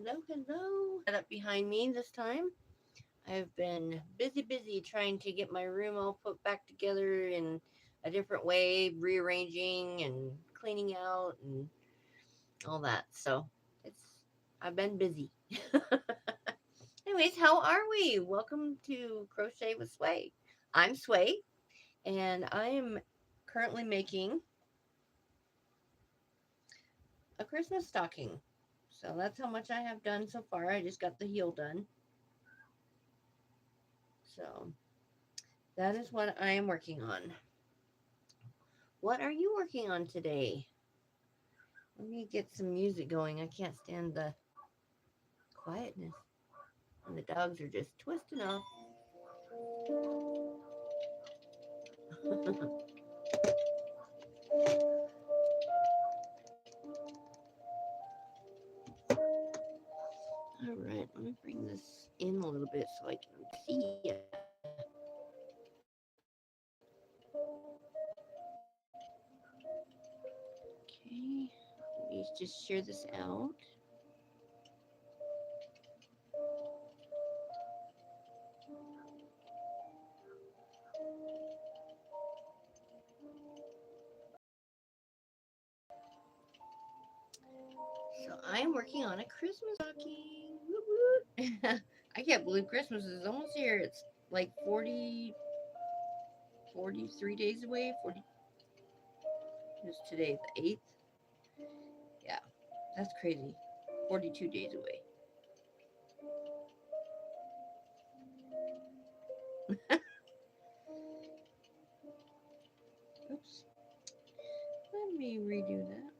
Hello. Set up behind me this time. I've been busy trying to get my room all put back together in a different way, rearranging and cleaning out and all that. So it's I've been busy. Anyways, how are we? Welcome to Crochet with Sway. I'm Sway, and I am currently making a Christmas stocking. So that's how much I have done so far. I just got the heel done. So that is what I am working on. What are you working on today? Let me get some music going. I can't stand the quietness. And the dogs are just twisting off. All right, let me bring this in a little bit so I can see ya. Okay, let me just share this out. So I am working on a Christmas stocking. Woo woo. I can't believe Christmas is almost here. It's like 43 days away. 40. Is today the 8th? Yeah, that's crazy. 42 days away. Oops. Let me redo that.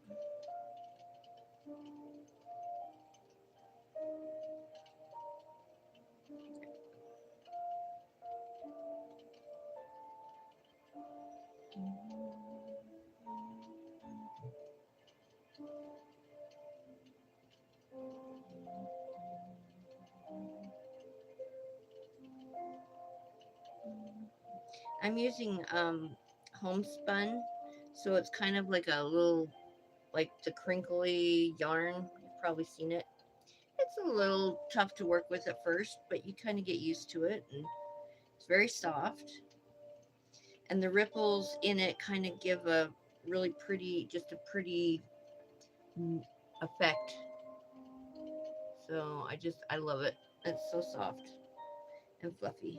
I'm using homespun, so it's kind of like a little like the crinkly yarn. You've probably seen it. It's a little tough to work with at first, but you kind of get used to it, and it's very soft. And the ripples in it kind of give a really pretty, just a pretty effect. So I love it. It's so soft and fluffy.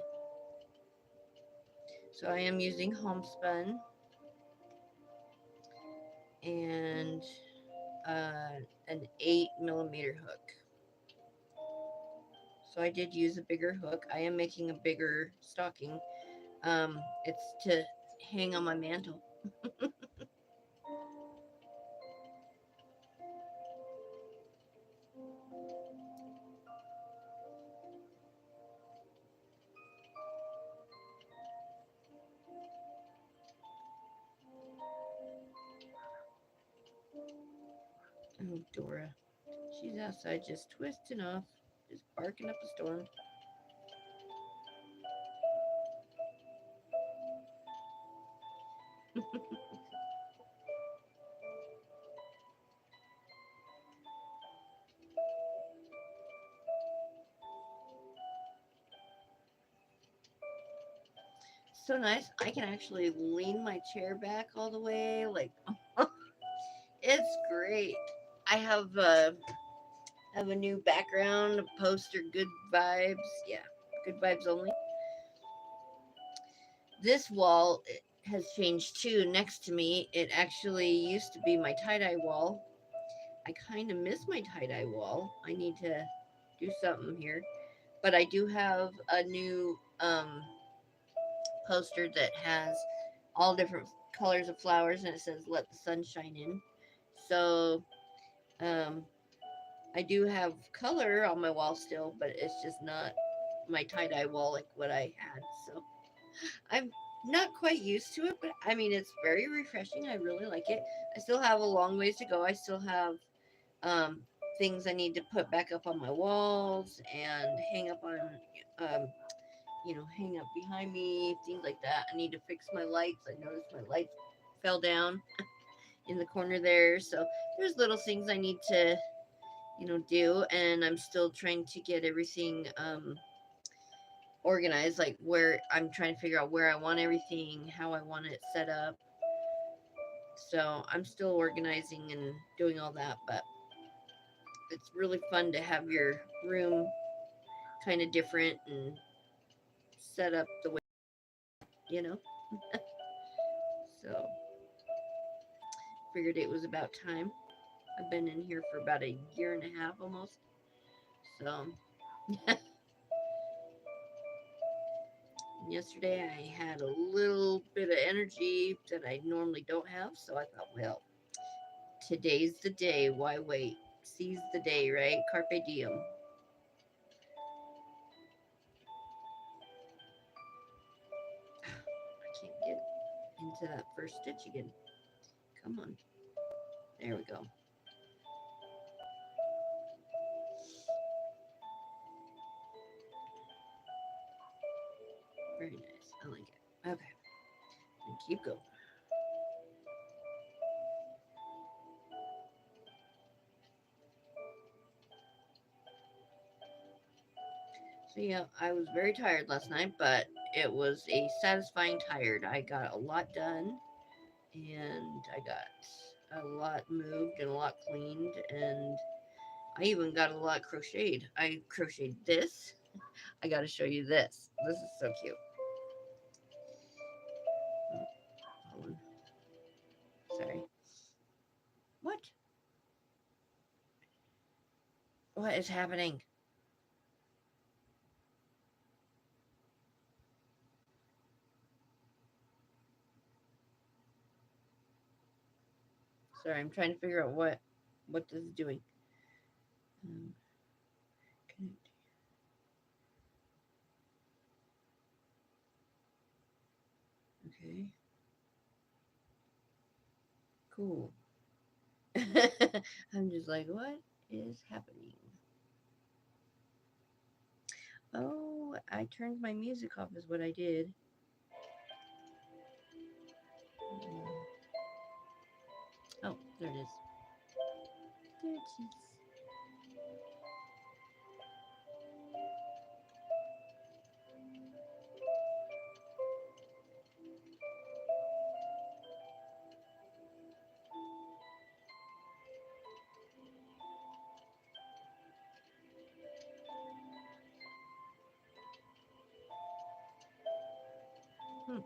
So I am using homespun and an 8mm hook. So I did use a bigger hook. I am making a bigger stocking. It's to hang on my mantle. Oh, Dora. She's outside just twisting off, just barking up a storm. So nice. I can actually lean my chair back all the way. Like, it's great. I have a new background, a poster, good vibes. Yeah, good vibes only. This wall has changed too. Next to me, it actually used to be my tie-dye wall. I kind of miss my tie-dye wall. I need to do something here. But I do have a new poster that has all different colors of flowers and it says let the sun shine in. So um, I do have color on my wall still, but it's just not my tie-dye wall like what I had. So I'm not quite used to it, but I mean, it's very refreshing. I really like it. I still have a long ways to go. I still have um, things I need to put back up on my walls and hang up on, um, hang up behind me, things like that. I need to fix my lights. I noticed my lights fell down in the corner there. So there's little things I need to, do. And I'm still trying to get everything organized, like where I'm trying to figure out where I want everything, how I want it set up. So I'm still organizing and doing all that, but it's really fun to have your room kind of different and set up the way, you know. So figured it was about time. I've been in here for about a year and a half almost. So yesterday I had a little bit of energy that I normally don't have. So I thought, well, today's the day. Why wait? Seize the day, right? Carpe diem. I can't get into that first stitch again. Come on. There we go. Very nice. I like it. Okay. And keep going. So yeah, I was very tired last night, but it was a satisfying tired. I got a lot done and I got a lot moved and a lot cleaned, and I even got a lot crocheted. I crocheted this. I got to show you this. This is so cute. Hold on. Sorry. What? What is happening? Sorry, I'm trying to figure out what this is doing. Um, okay. Cool. I'm just like, what is happening? Oh, I turned my music off is what I did. Oh, there it is. There it is. Hmm.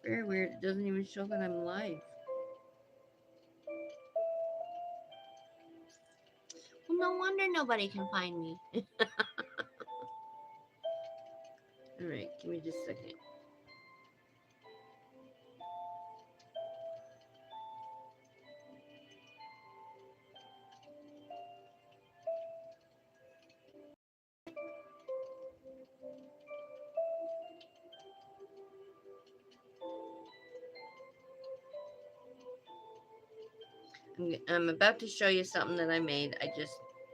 Very weird. It doesn't even show that I'm live. Well, no wonder nobody can find me. All right, give me just a second. I'm about to show you something that I made.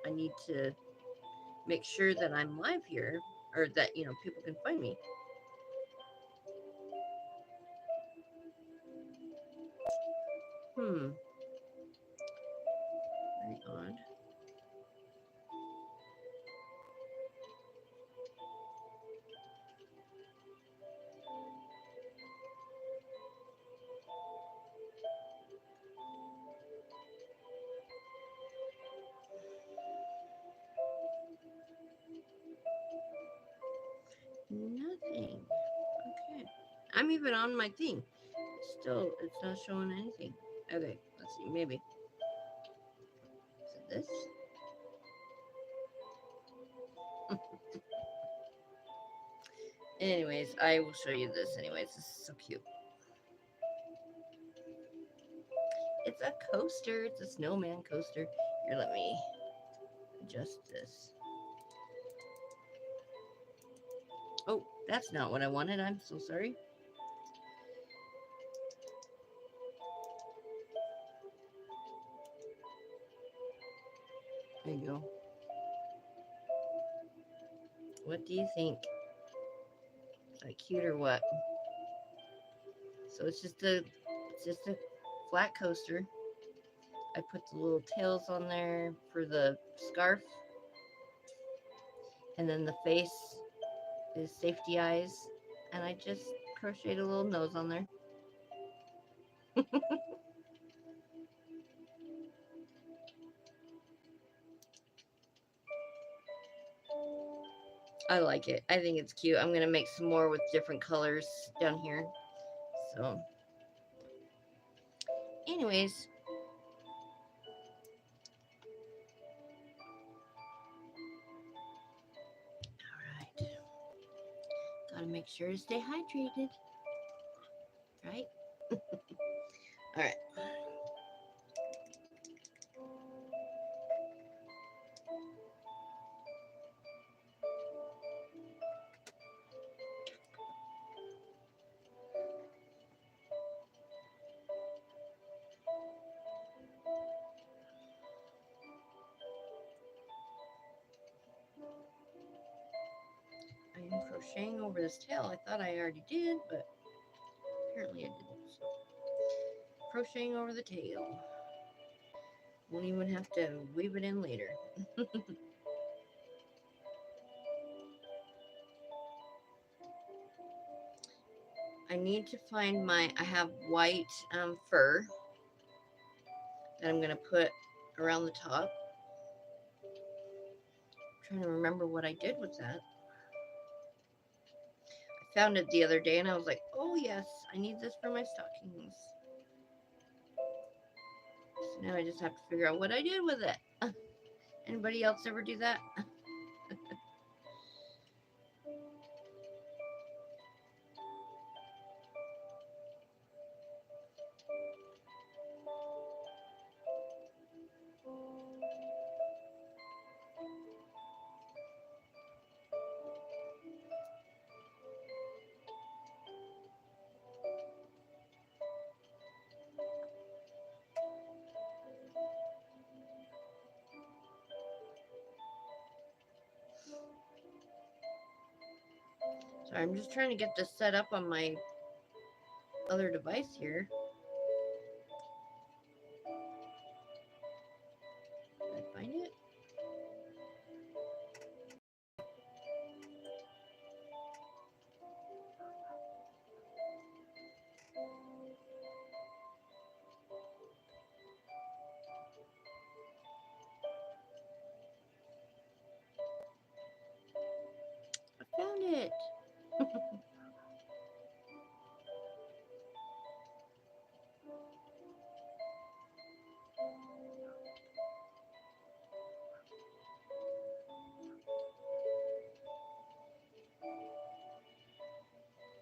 I need to make sure that I'm live here, or that people can find me. Hmm. Very odd. Nothing. Okay. I'm even on my thing. Still, it's not showing anything. Okay, let's see. Maybe. Is it this? Anyways, I will show you this. Anyways, this is so cute. It's a coaster. It's a snowman coaster. Here, let me adjust this. Oh, that's not what I wanted. I'm so sorry. There you go. What do you think? Is that cute or what? So it's just a flat coaster. I put the little tails on there for the scarf. And then the face is safety eyes. And I just crocheted a little nose on there. I like it. I think it's cute. I'm going to make some more with different colors down here. So, anyways. Alright. Gotta make sure to stay hydrated. Right? Alright. I am crocheting over this tail. I thought I already did, but apparently I didn't. So, crocheting over the tail. Won't even have to weave it in later. I need to find I have white fur that I'm going to put around the top. I'm trying to remember what I did with that. I found it the other day and I was like, oh yes, I need this for my stockings. So now I just have to figure out what I did with it. Anybody else ever do that? So I'm just trying to get this set up on my other device here. Did I find it? I found it.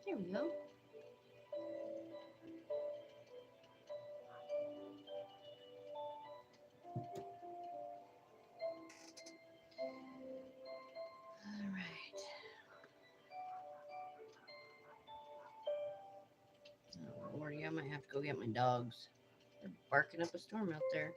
There we go. All right. Oh, Lordy, I might have to go get my dogs. They're barking up a storm out there.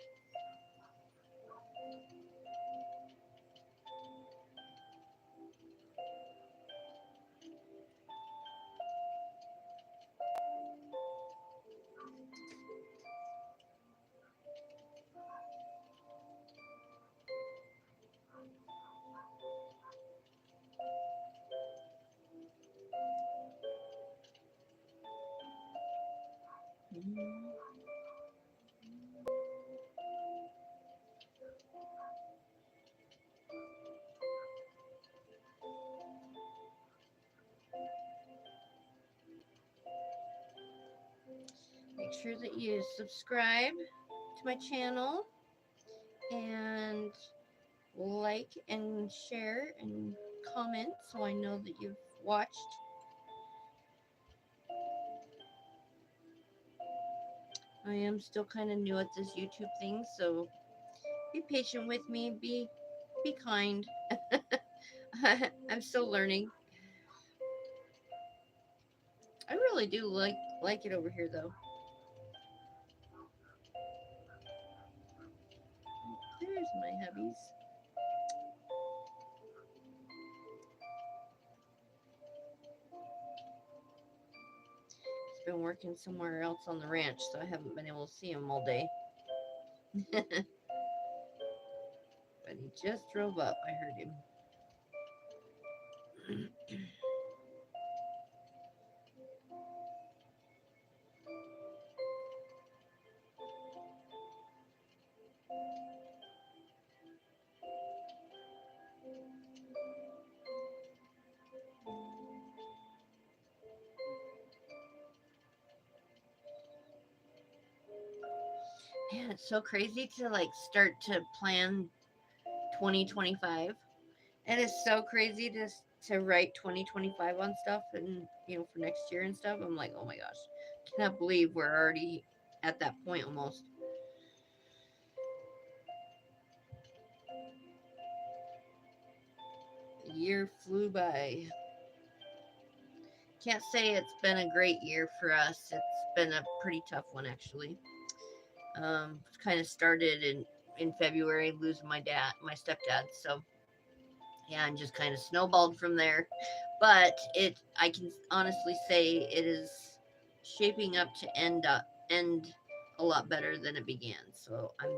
Make sure that you subscribe to my channel and like and share and comment so I know that you've watched. I am still kind of new at this YouTube thing, so be patient with me. Be kind. I'm still learning. I really do like it over here though. There's my hubbies. been working somewhere else on the ranch, so I haven't been able to see him all day. But he just drove up. I heard him. Man, it's so crazy to like start to plan 2025. And it's so crazy to write 2025 on stuff and for next year and stuff. I'm like, oh my gosh, cannot believe we're already at that point almost. The year flew by. Can't say it's been a great year for us. It's been a pretty tough one actually. Kind of started in February losing my stepdad. So yeah, and just kind of snowballed from there. But I can honestly say it is shaping up to end a lot better than it began. So I'm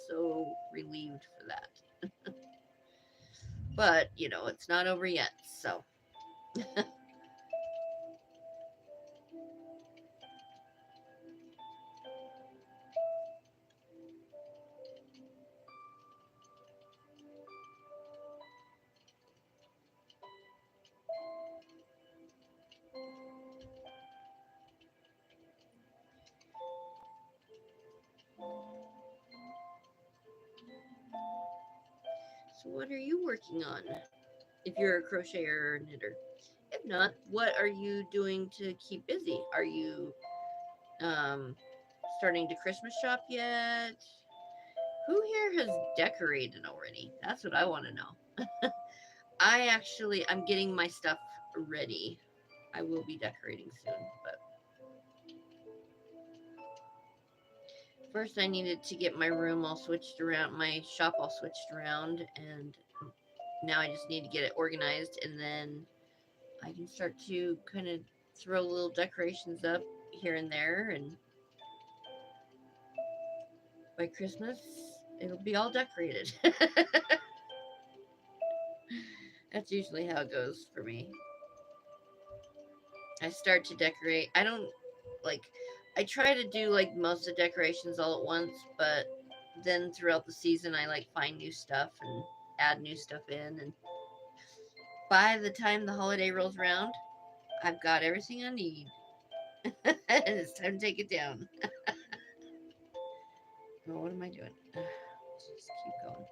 so relieved for that. But it's not over yet. So so what are you working on? If you're a crocheter or a knitter. If not, what are you doing to keep busy? Are you um starting to Christmas shop yet? Who here has decorated already? That's what I want to know. I'm getting my stuff ready. I will be decorating soon, but first I needed to get my room all switched around, my shop all switched around, and now I just need to get it organized, and then I can start to kind of throw little decorations up here and there, and by Christmas it'll be all decorated. That's usually how it goes for me. I start to decorate. I don't like I try to do like most of the decorations all at once, but then throughout the season I like find new stuff and add new stuff in, and by the time the holiday rolls around, I've got everything I need. And it's time to take it down. Oh, what am I doing? Just keep going.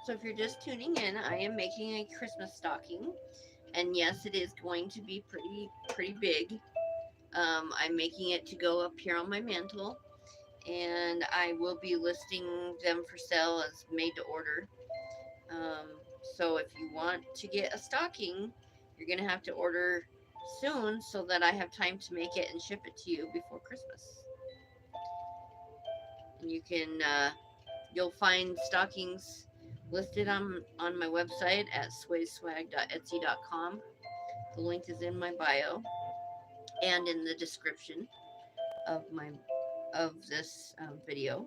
So if you're just tuning in, I am making a Christmas stocking, and yes, it is going to be pretty big. I'm making it to go up here on my mantle, and I will be listing them for sale as made to order. Um, so if you want to get a stocking, you're gonna have to order soon so that I have time to make it and ship it to you before Christmas. And you'll find stockings listed on my website at swayswag.etsy.com. The link is in my bio and in the description of this video.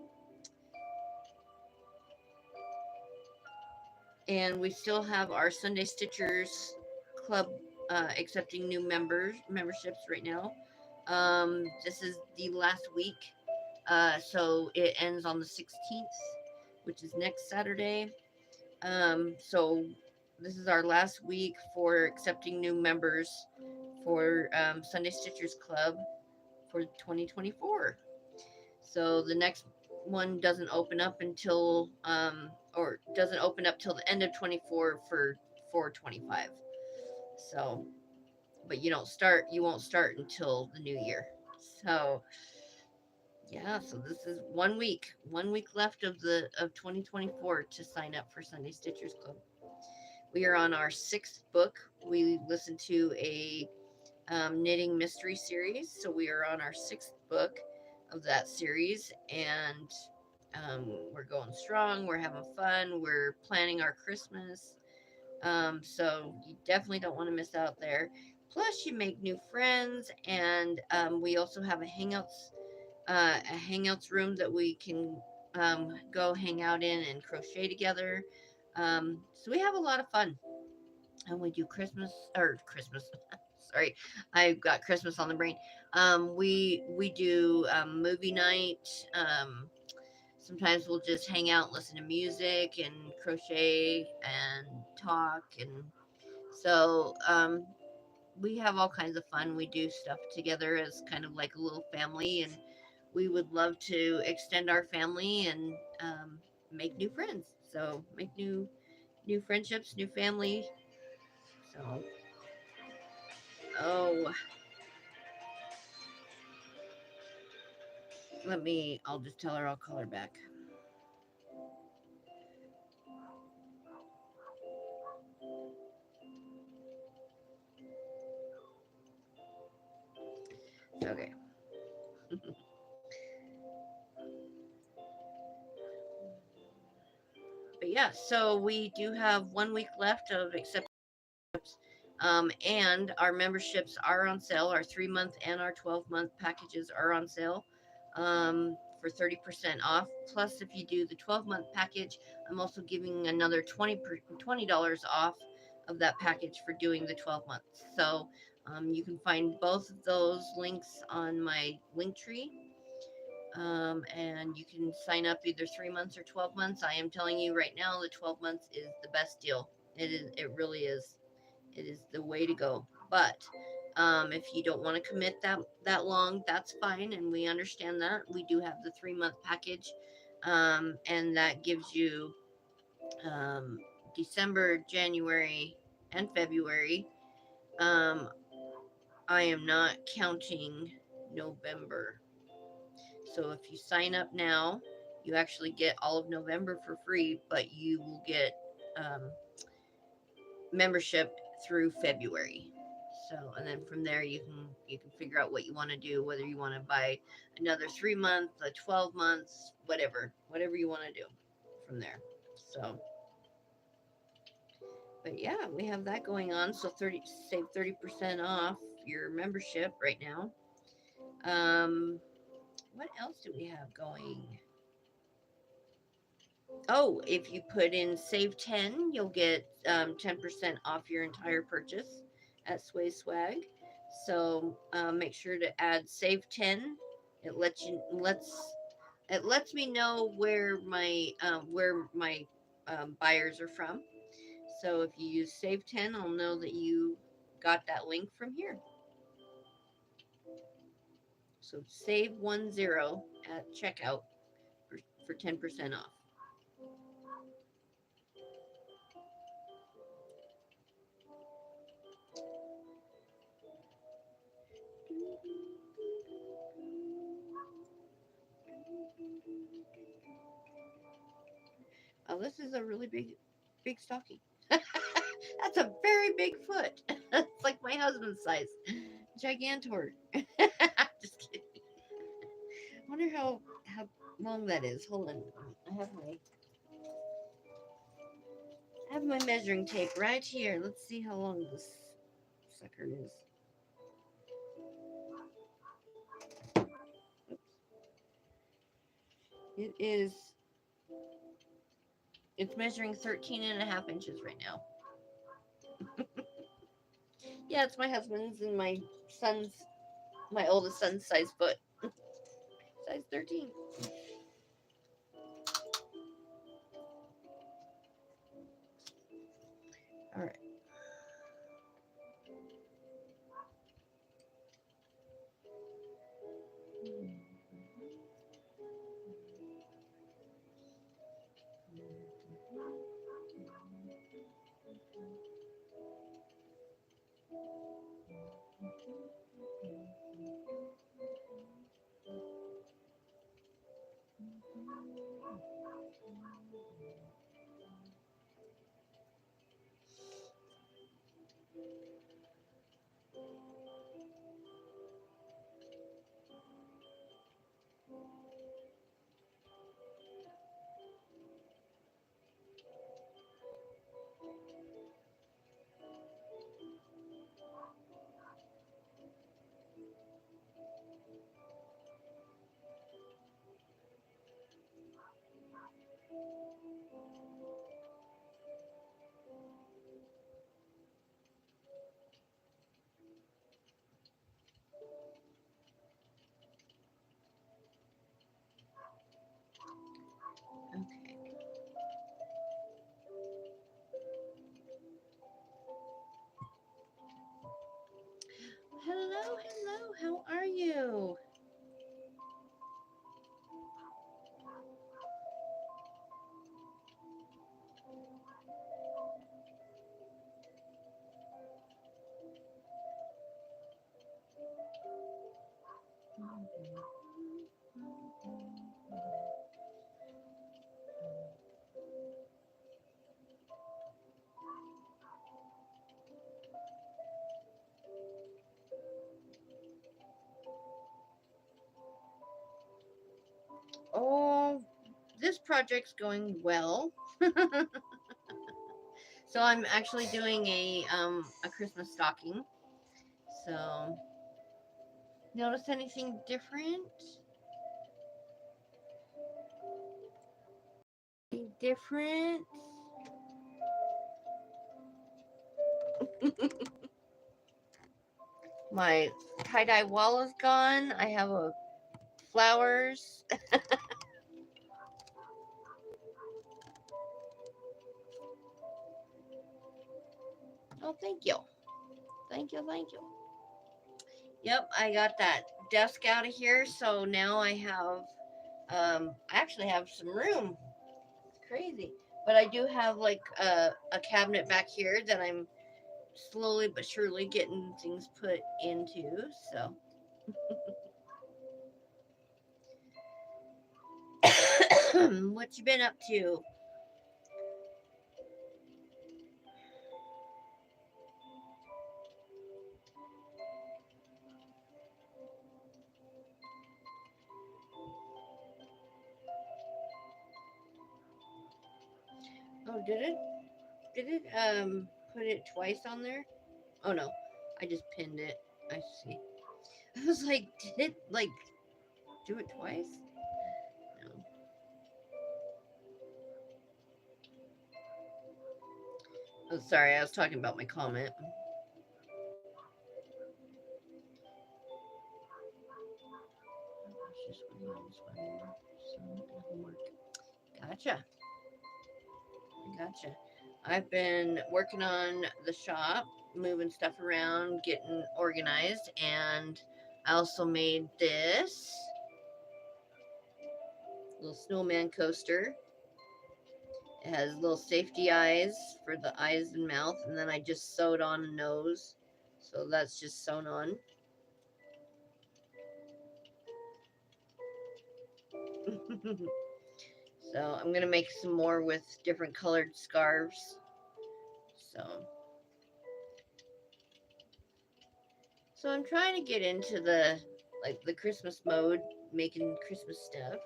And we still have our Sunday Stitchers Club accepting new memberships right now. This is the last week, so it ends on the 16th, which is next Saturday. So this is our last week for accepting new members for Sunday Stitchers Club for 2024. So the next one doesn't open up until or doesn't open up till the end of 24 for 25. So, but you won't start until the new year. So yeah, so this is 1 week left of 2024 to sign up for Sunday Stitchers Club. We are on our sixth book. We listened to a knitting mystery series, so we are on our sixth book of that series, and we're going strong. We're having fun. We're planning our Christmas. So you definitely don't want to miss out there. Plus, you make new friends, and we also have a hangouts room that we can go hang out in and crochet together. So we have a lot of fun, and we do Christmas. Sorry, I've got Christmas on the brain. We do movie night. Sometimes we'll just hang out, listen to music, and crochet and talk, and so we have all kinds of fun. We do stuff together as kind of like a little family, and we would love to extend our family and make new friends. So make new friendships, new family. So oh, I'll just tell her I'll call her back. Okay. But yeah, so we do have 1 week left of acceptance. And our memberships are on sale. Our 3 month and our 12-month packages are on sale for 30% off. Plus, if you do the 12-month package, I'm also giving another $20 off of that package for doing the 12 months. So you can find both of those links on my link tree. And you can sign up either 3 months or 12 months. I am telling you right now, the 12 months is the best deal. It really is. It is the way to go. But if you don't want to commit that long, that's fine, and we understand that. We do have the 3 month package, and that gives you um, December, January, and February. Um, I am not counting November. So if you sign up now, you actually get all of November for free, but you will get membership through February. So, and then from there you can figure out what you want to do, whether you want to buy another 3 month, a 12 months, whatever you want to do from there. So, but yeah, we have that going on. So save 30% off your membership right now. What else do we have going? Oh, if you put in save 10, you'll get 10% off your entire purchase at Sway Swag. So make sure to add save 10. It lets me know where my buyers are from. So if you use save 10, I'll know that you got that link from here. So save 10 at checkout for 10% off. Oh, this is a really big stocking. That's a very big foot. It's like my husband's size. Gigantor. Just kidding. I wonder how long that is. Hold on. I have my measuring tape right here. Let's see how long this sucker is. It is it's measuring 13 and a half inches right now. Yeah, it's my husband's and my oldest son's size foot. Size 13. All right. Okay. Hello, hello. How are you? Oh, this project's going well. So I'm actually doing a Christmas stocking. So notice anything different? Anything different? My tie-dye wall is gone. I have a flowers. Oh, thank you. Thank you, thank you. Yep, I got that desk out of here, so now I have I actually have some room. It's crazy. But I do have like a cabinet back here that I'm slowly but surely getting things put into. So what you been up to? Oh, did it put it twice on there? Oh no. I just pinned it. I see. I was like, did it like do it twice? No. Oh, sorry, I was talking about my comment. Gotcha. Gotcha. I've been working on the shop, moving stuff around, getting organized, and I also made this little snowman coaster. It has little safety eyes for the eyes and mouth, and then I just sewed on a nose. So that's just sewn on. So I'm gonna make some more with different colored scarves. So I'm trying to get into the Christmas mode, making Christmas stuff.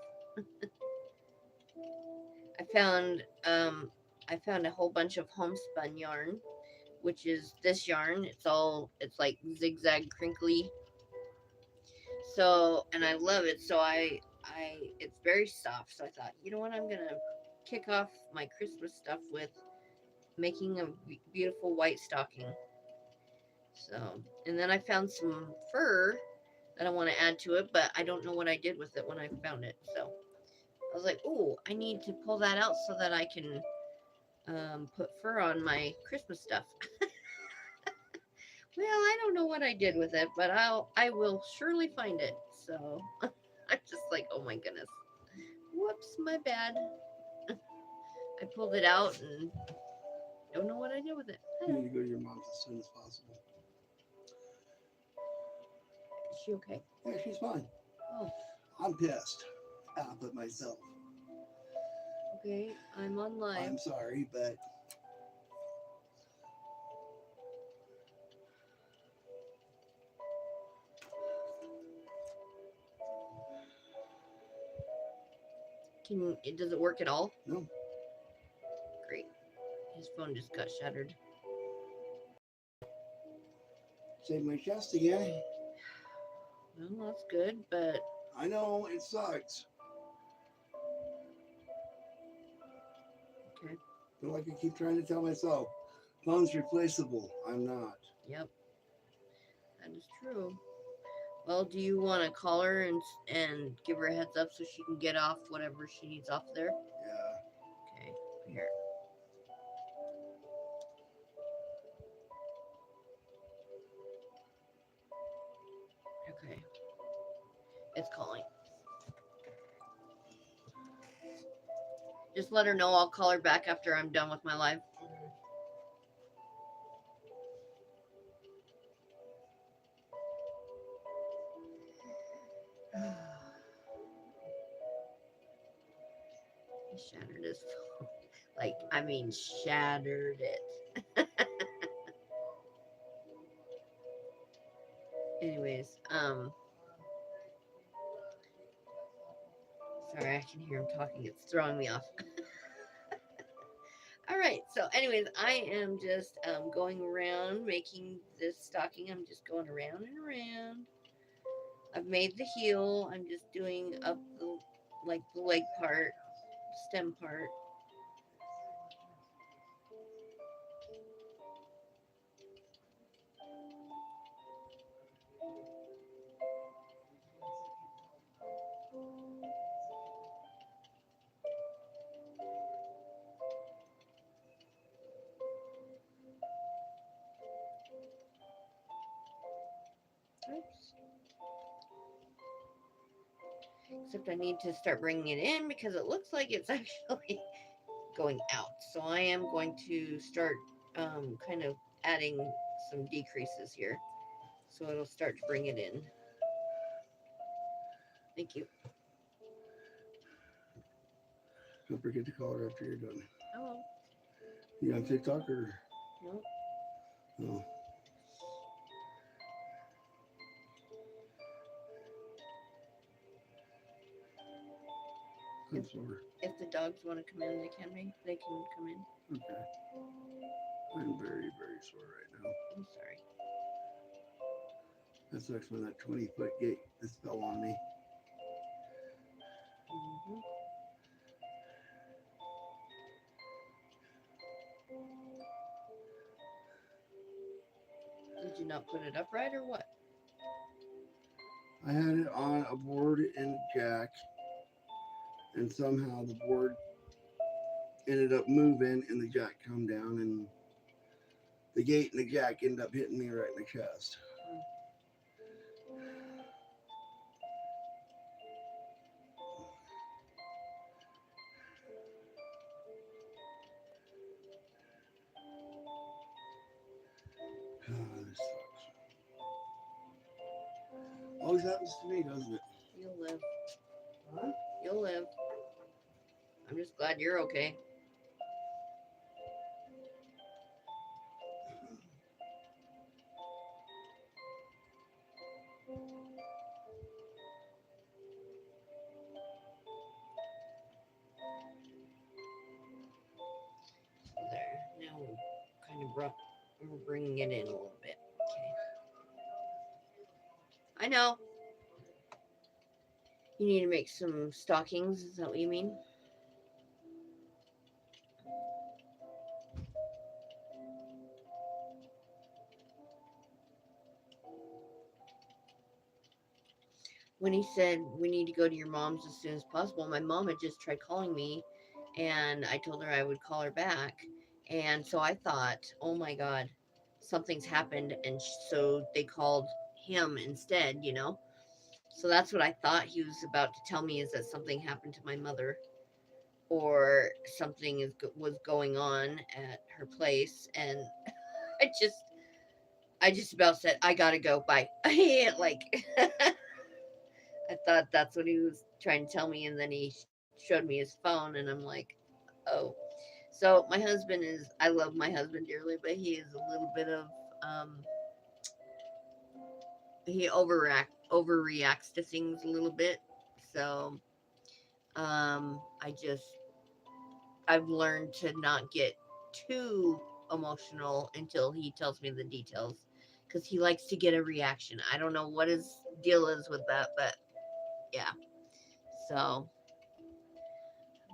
I found I found a whole bunch of homespun yarn, which is this yarn. It's like zigzag crinkly. So and I love it. So I it's very soft. So I thought, you know what, I'm gonna kick off my Christmas stuff with making a beautiful white stocking. So and then I found some fur that I want to add to it, but I don't know what I did with it when I found it. So I was like, oh, I need to pull that out so that I can put fur on my Christmas stuff. Well, I don't know what I did with it, but I will surely find it. So I'm just like, oh my goodness, whoops, my bad. I pulled it out and don't know what I did with it. You need to go to your mom's as soon as possible. Is she okay? Yeah, she's fine. Oh, I'm pissed at myself. okay. I'm on live. I'm sorry, but Does it work at all? No. Great. His phone just got shattered. Save my chest again. Well, that's good, but I know, it sucks. okay. But like I keep trying to tell myself, phone's replaceable. I'm not. Yep, that is true. Well, do you want to call her and give her a heads up so she can get off whatever she needs off there? Yeah. Okay, here. Okay, it's calling. Just let her know I'll call her back after I'm done with my live. He shattered his phone. Like, I mean, shattered it. Anyways, sorry, I can hear him talking. It's throwing me off. All right. So, anyways, I am just going around making this stocking. I'm just going around and around. I've made the heel. I'm just doing up the leg part, stem part. Oops. Except I need to start bringing it in because it looks like it's actually going out. So I am going to start kind of adding some decreases here. So it'll start to bring it in. Thank you. Don't forget to call her after you're done. Oh, You on TikTok or no. no? I'm sore. If the dogs want to come in, they can come in. Okay. I'm very, very sore right now. I'm sorry. That sucks when that 20-foot gate just fell on me. Mm-hmm. Did you not put it upright or what? I had it on a board and jack, and somehow the board ended up moving and the jack come down, and the gate and the jack ended up hitting me right in the chest. This sucks. Always happens to me, doesn't it? You'll live. Huh? You'll live. I'm just glad you're okay. There. Now we're kind of we're bringing it in a little bit. Okay. I know. You need to make some stockings. Is that what you mean? When he said we need to go to your mom's as soon as possible, my mom had just tried calling me, and I told her I would call her back. And so I thought, oh my God, something's happened. And so they called him instead, you know? So that's what I thought he was about to tell me, is that something happened to my mother, or something was going on at her place. And I just I just about said, I gotta go. Bye. Like, I thought that's what he was trying to tell me. And then he showed me his phone, and I'm like, oh. So my husband is, I love my husband dearly, but he is a little bit of, um, he overreacts to things a little bit. So I just I've learned to not get too emotional until he tells me the details because he likes to get a reaction. I don't know what his deal is with that, but yeah. So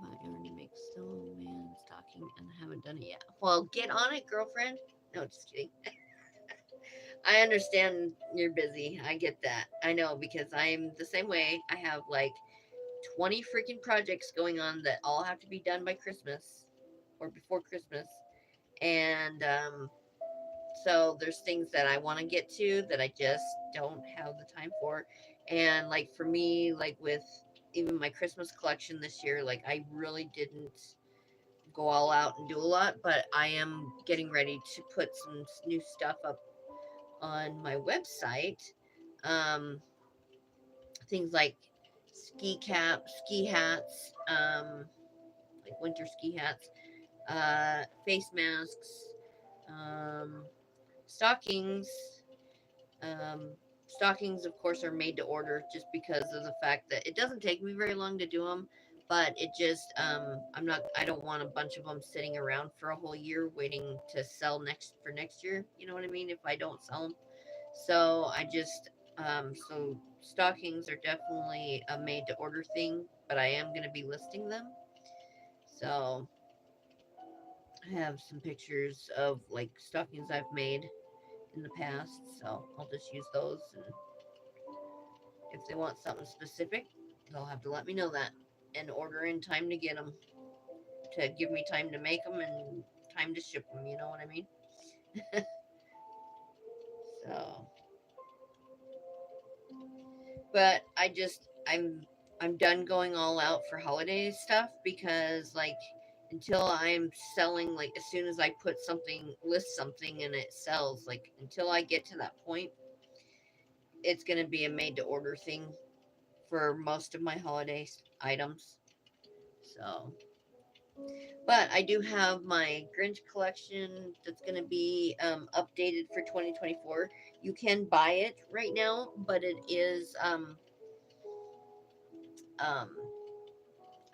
I already make snowman stocking and I haven't done it yet. Well, get on it, girlfriend. No, just kidding. I understand you're busy. I get that. I know because I'm the same way. I have like 20 freaking projects going on that all have to be done by Christmas or before Christmas. And so there's things that I want to get to that I just don't have the time for. And like for me, like with even my Christmas collection this year, like I really didn't go all out and do a lot, but I am getting ready to put some new stuff up on my website. Um, things like ski caps, ski hats, like winter ski hats, face masks, um, stockings. Um, stockings, of course, are made to order just because of the fact that it doesn't take me very long to do them. But it just, I don't want a bunch of them sitting around for a whole year waiting to sell next year. You know what I mean? If I don't sell them, so so stockings are definitely a made to order thing, but I am going to be listing them. So I have some pictures of like stockings I've made in the past, so I'll just use those. And if they want something specific, they'll have to let me know that and order in time to get them, to give me time to make them and time to ship them. You know what I mean? So, but I'm done going all out for holiday stuff because like until I'm selling, like as soon as I put something, list something and it sells, like until I get to that point, it's going to be a made to order thing for most of my holiday items. So, but I do have my Grinch collection that's going to be updated for 2024. You can buy it right now, but it is um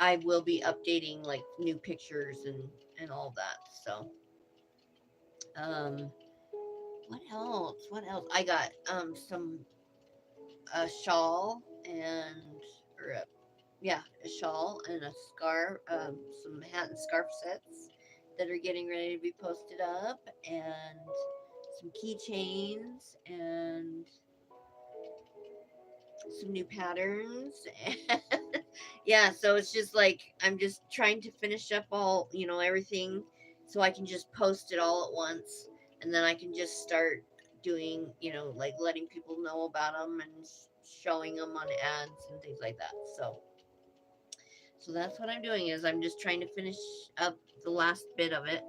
I will be updating like new pictures and all that. So, um what else? What else? I got some a shawl and or a, yeah, a shawl and a scarf, some hat and scarf sets that are getting ready to be posted up, and some keychains and some new patterns. And yeah, so it's just like I'm just trying to finish up all, everything so I can just post it all at once, and then I can just start doing, like letting people know about them and showing them on ads and things like that. So that's what I'm doing, is I'm just trying to finish up the last bit of it,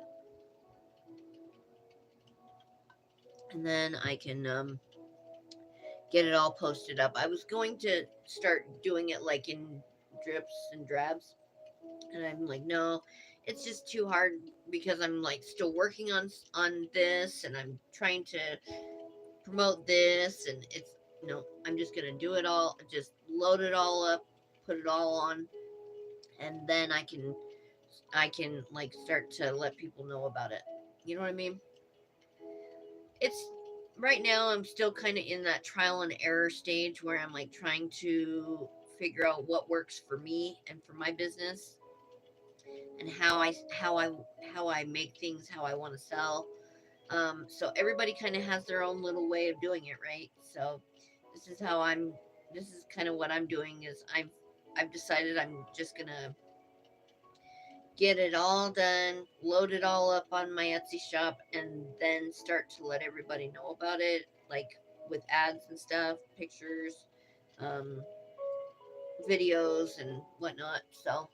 and then I can get it all posted up. I was going to start doing it like in drips and drabs, and I'm like, no, it's just too hard because I'm like still working on this, and I'm trying to promote this, and it's I'm just gonna do it all, just load it all up, put it all on, and then I can like start to let people know about it. You know what I mean? It's right now I'm still kind of in that trial and error stage where I'm like trying to figure out what works for me and for my business, and how I make things how I want to sell. So everybody kind of has their own little way of doing it, right? So this is how I'm. This is kind of what I'm doing. Is I've decided I'm just gonna get it all done, load it all up on my Etsy shop, and then start to let everybody know about it, like with ads and stuff, pictures, um, videos, and whatnot. So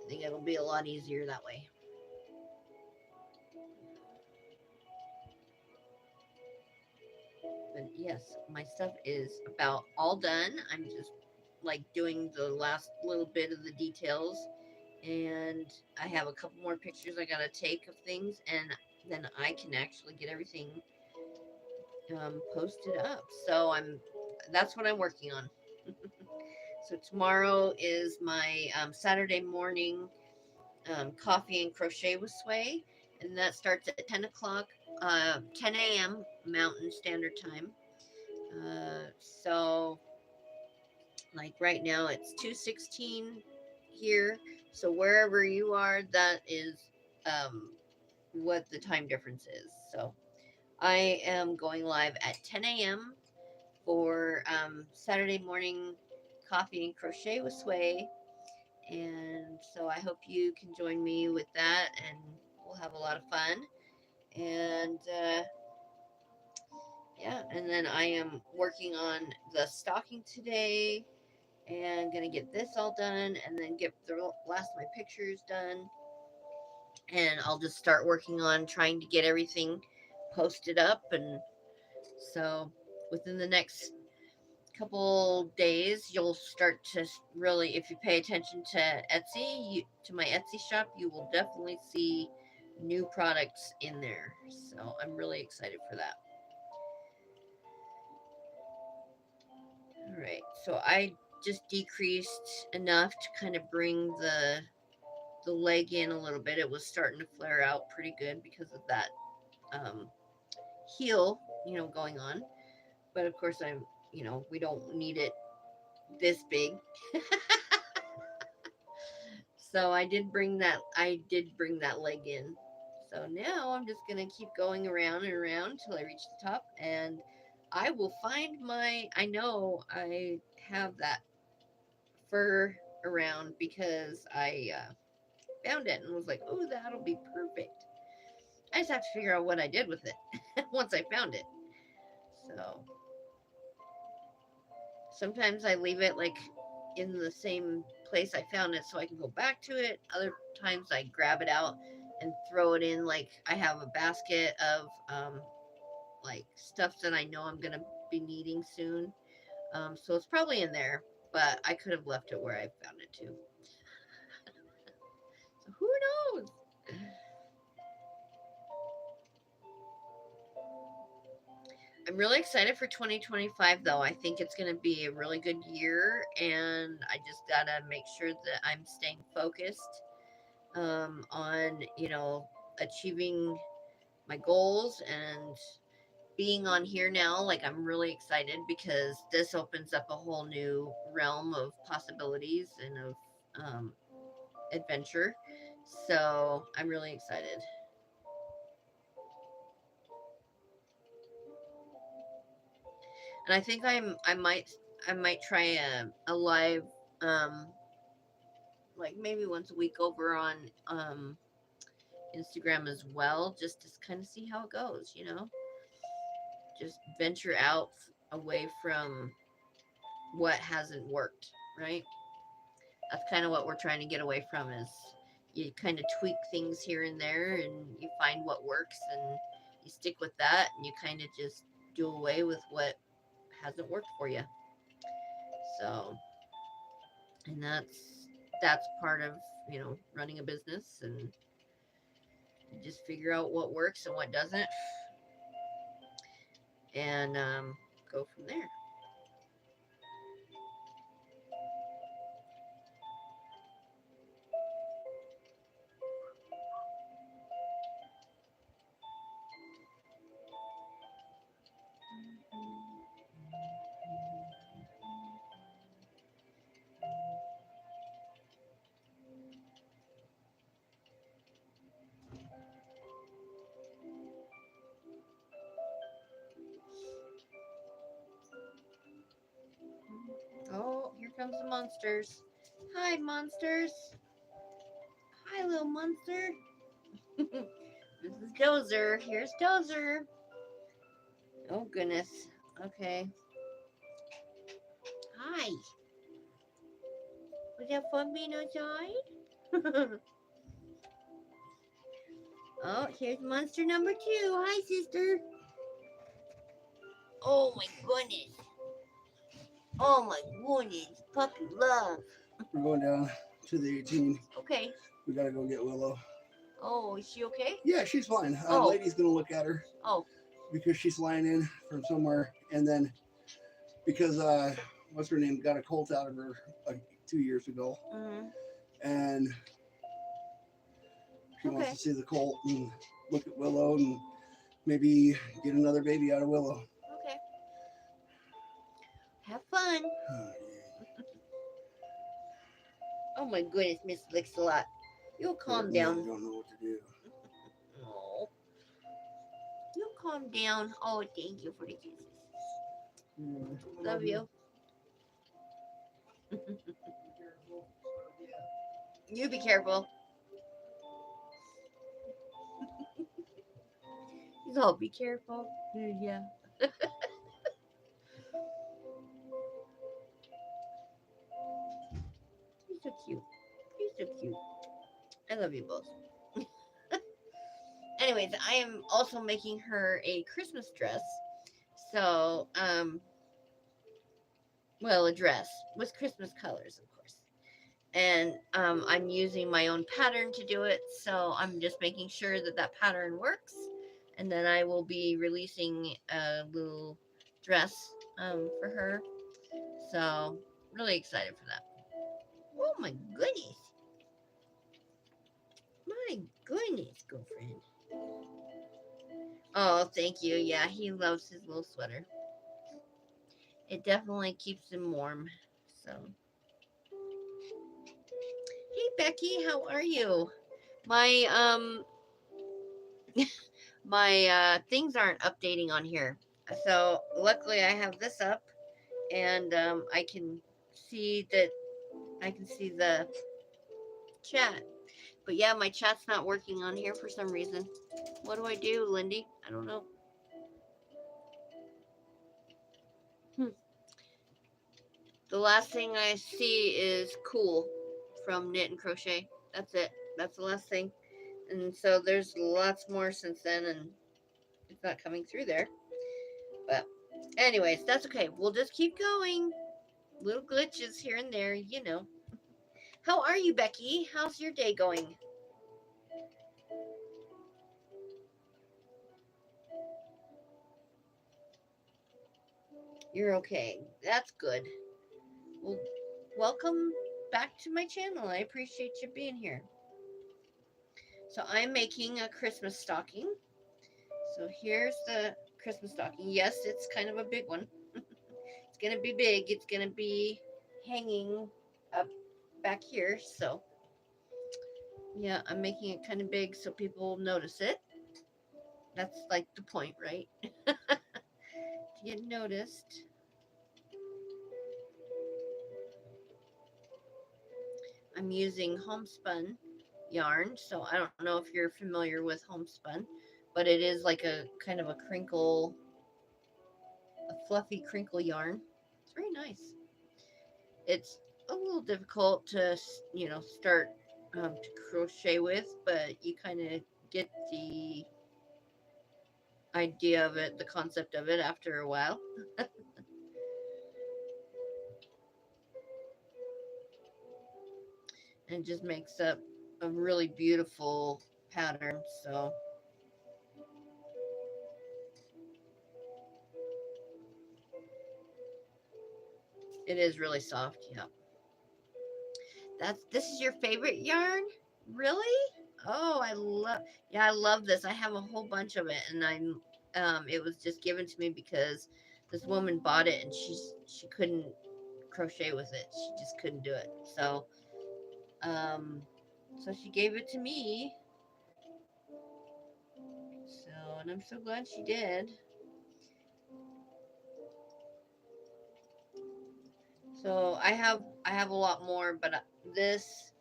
I think it'll be a lot easier that way. But yes, my stuff is about all done. I'm just like doing the last little bit of the details, and I have a couple more pictures I gotta take of things, and then I can actually get everything posted up. So that's what I'm working on. So tomorrow is my Saturday morning coffee and crochet with Sway, and that starts at 10 o'clock, 10 a.m. Mountain Standard Time. So like right now it's 2:16 here. So wherever you are, that is um, what the time difference is. So I am going live at 10 a.m. for Saturday morning coffee and crochet with Sway. And so I hope you can join me with that, and we'll have a lot of fun. And yeah, and then I am working on the stocking today and gonna get this all done and then get the last of my pictures done. And I'll just start working on trying to get everything posted up. And so within the next couple days you'll start to really, if you pay attention to to my Etsy shop, you will definitely see new products in there. So I'm really excited for that. All right, so I just decreased enough to kind of bring the leg in a little bit. It was starting to flare out pretty good because of that um, heel, going on. But of course, we don't need it this big. So I did bring that leg in. So now I'm just gonna keep going around and around till I reach the top, and I will find I know I have that fur around because I found it and was like, oh, that'll be perfect. I just have to figure out what I did with it once I found it. So sometimes I leave it like in the same place I found it so I can go back to it. Other times I grab it out and throw it in. Like I have a basket of like stuff that I know I'm gonna be needing soon. So it's probably in there, but I could have left it where I found it too. So who knows? I'm really excited for 2025 though. I think it's going to be a really good year, and I just got to make sure that I'm staying focused on, achieving my goals and being on here now. Like, I'm really excited because this opens up a whole new realm of possibilities and of adventure. So I'm really excited. And I think I might try a live um like maybe once a week over on Instagram as well, just to kind of see how it goes, just venture out away from what hasn't worked, right? That's kind of what we're trying to get away from, is you kind of tweak things here and there and you find what works and you stick with that, and you kind of just do away with what hasn't worked for you. So, and that's part of, running a business, and just figure out what works and what doesn't, and go from there. Oh, here comes the monsters. Hi, monsters. Hi, little monster. This is Dozer. Here's Dozer. Oh, goodness. Okay. Hi. Was that fun being outside? Oh, here's monster number two. Hi, sister. Oh, my goodness. Oh, my goodness. Puppy love. We're going down to the 18. Okay. We gotta go get Willow. Oh, is she okay? Yeah, she's fine. Oh. Lady's gonna look at her. Oh. Because she's flying in from somewhere, and then because what's her name, got a colt out of her like 2 years ago, Mm-hmm. and she wants Okay. to see the colt and look at Willow and maybe get another baby out of Willow. Okay. Have fun. Oh my goodness, Miss Licks-a-Lot. You'll I calm really down. don't know what to do. Oh, you'll calm down. Oh, thank you for the kisses. I Love love you. you. You be careful. He's all be careful. Yeah. He's so cute. He's so cute. I love you both. Anyways, I am also making her a Christmas dress. So, well, a dress with Christmas colors, of course. And I'm using my own pattern to do it. So I'm just making sure that that pattern works. And then I will be releasing a little dress for her. So, really excited for that. Oh my goodness. My goodness, girlfriend. Oh, thank you. Yeah, he loves his little sweater. It definitely keeps him warm. So, hey Becky, how are you? My my things aren't updating on here. So, luckily I have this up and I can see that I can see the chat. But yeah, my chat's not working on here for some reason. What do I do, Lindy? I don't know. Hmm. The last thing I see is cool from Knit and Crochet. That's it. That's the last thing. And so there's lots more since then, and it's not coming through there. But, anyways, that's okay. We'll just keep going. Little glitches here and there, you know. How are you, Becky? How's your day going? You're okay. That's good. Well, welcome back to my channel. I appreciate you being here. So, I'm making a Christmas stocking. So, here's the Christmas stocking. Yes, it's kind of a big one. It's going to be big. It's going to be hanging up back here. So, yeah, I'm making it kind of big so people notice it. That's like the point, right? To get noticed. I'm using homespun yarn, so I don't know if you're familiar with homespun, but it is like a kind of a crinkle, a fluffy crinkle yarn. It's very nice. It's a little difficult to, start to crochet with, but you kind of get the idea of it, the concept of it after a while. And it just makes up a really beautiful pattern. So it is really soft. Yeah. This is your favorite yarn? Really? Oh, I love this. I have a whole bunch of it and it was just given to me because this woman bought it and she couldn't crochet with it. She just couldn't do it. Um so she gave it to me. So, and I'm so glad she did. So, I have a lot more, but this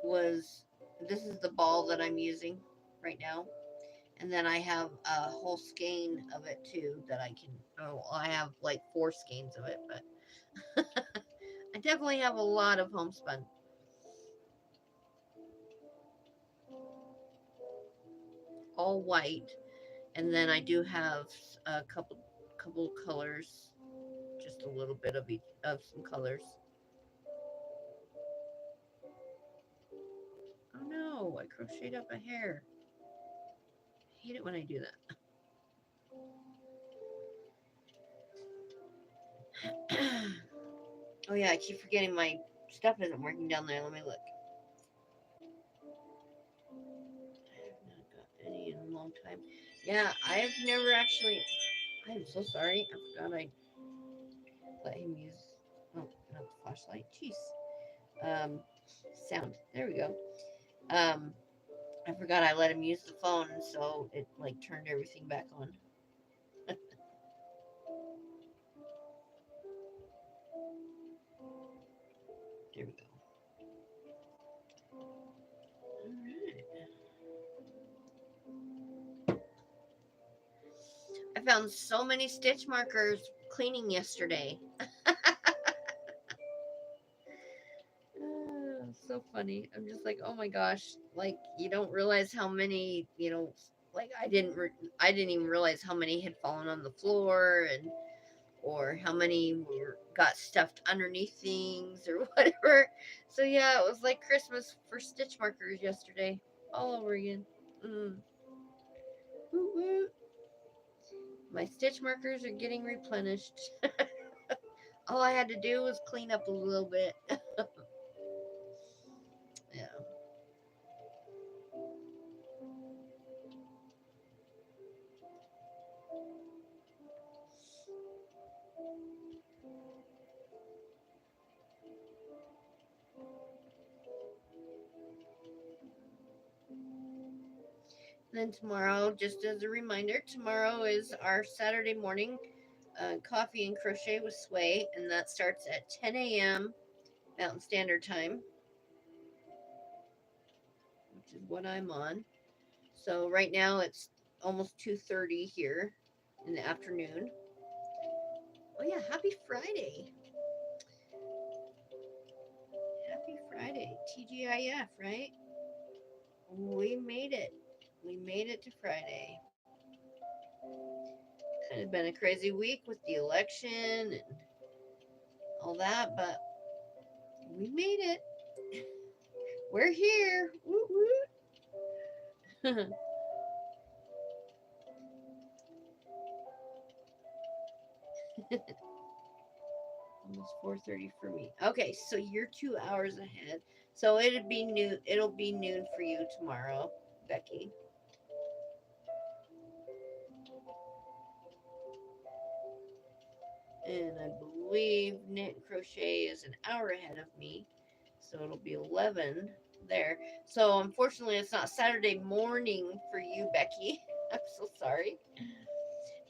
was this is the ball that I'm using right now. And then I have a whole skein of it too that I can. Oh, I have like 4 skeins of it, but I definitely have a lot of homespun. All white, and then I do have a couple colors, just a little bit of each of some colors. Oh no, I crocheted up a hair. I hate it when I do that. Oh yeah, I keep forgetting my stuff isn't working down there. Let me look. I have not got any in a long time. Yeah, I've never actually. I'm so sorry. I forgot I let him use. Oh, not the flashlight. Jeez. Um, sound. There we go. Um, I forgot I let him use the phone, so it like turned everything back on. There we go. All right. I found so many stitch markers cleaning yesterday. So funny. I'm just like, oh my gosh, like you don't realize how many, like I didn't even realize how many had fallen on the floor and or how many were got stuffed underneath things or whatever. So yeah, it was like Christmas for stitch markers yesterday, all over again. Mm. Woo woo. My stitch markers are getting replenished. All I had to do was clean up a little bit. Yeah. Then tomorrow, just as a reminder, tomorrow is our Saturday morning coffee and crochet with Sway, and that starts at 10 a.m. Mountain Standard Time, which is what I'm on. So right now it's almost 2:30 here in the afternoon. Oh yeah, happy Friday. Happy Friday. TGIF, right? We made it. We made it to Friday. Kind of been a crazy week with the election and all that, but we made it. We're here. Woo woo. Almost 4:30 for me. Okay, so you're 2 hours ahead. So it'd be noon. It'll be noon for you tomorrow, Becky. And I believe knit and crochet is an hour ahead of me, so it'll be 11 there. So unfortunately, it's not Saturday morning for you, Becky. I'm so sorry.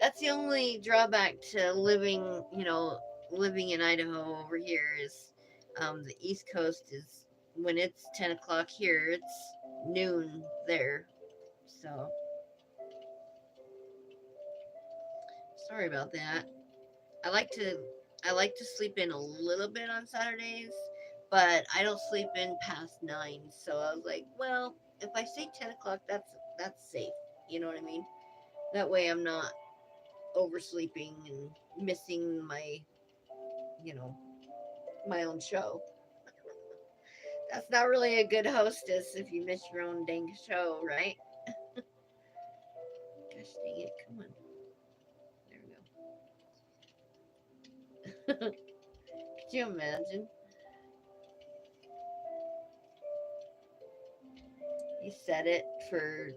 That's the only drawback to living in Idaho over here is the East Coast is when it's 10 o'clock here, it's noon there. So sorry about that. I like to I like to sleep in a little bit on Saturdays, but I don't sleep in past 9. So I was like, well, if I say 10 o'clock, that's safe. You know what I mean? That way I'm not oversleeping and missing you know, my own show. That's not really a good hostess if you miss your own dang show, right? Gosh dang it, come on. There we go. Could you imagine? You set it for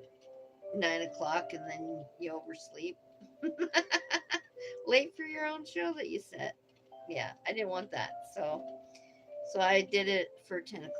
9 o'clock and then you oversleep. Late for your own show that you set. Yeah, I didn't want that. So I did it for 10 o'clock.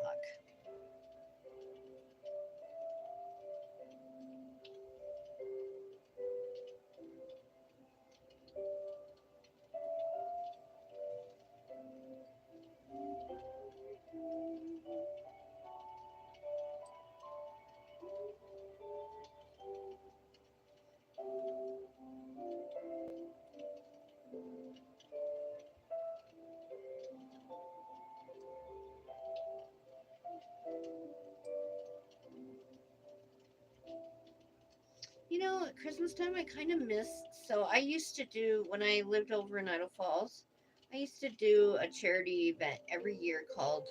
At Christmas time, I kind of missed. So I used to do, when I lived over in Idaho Falls, I used to do a charity event every year called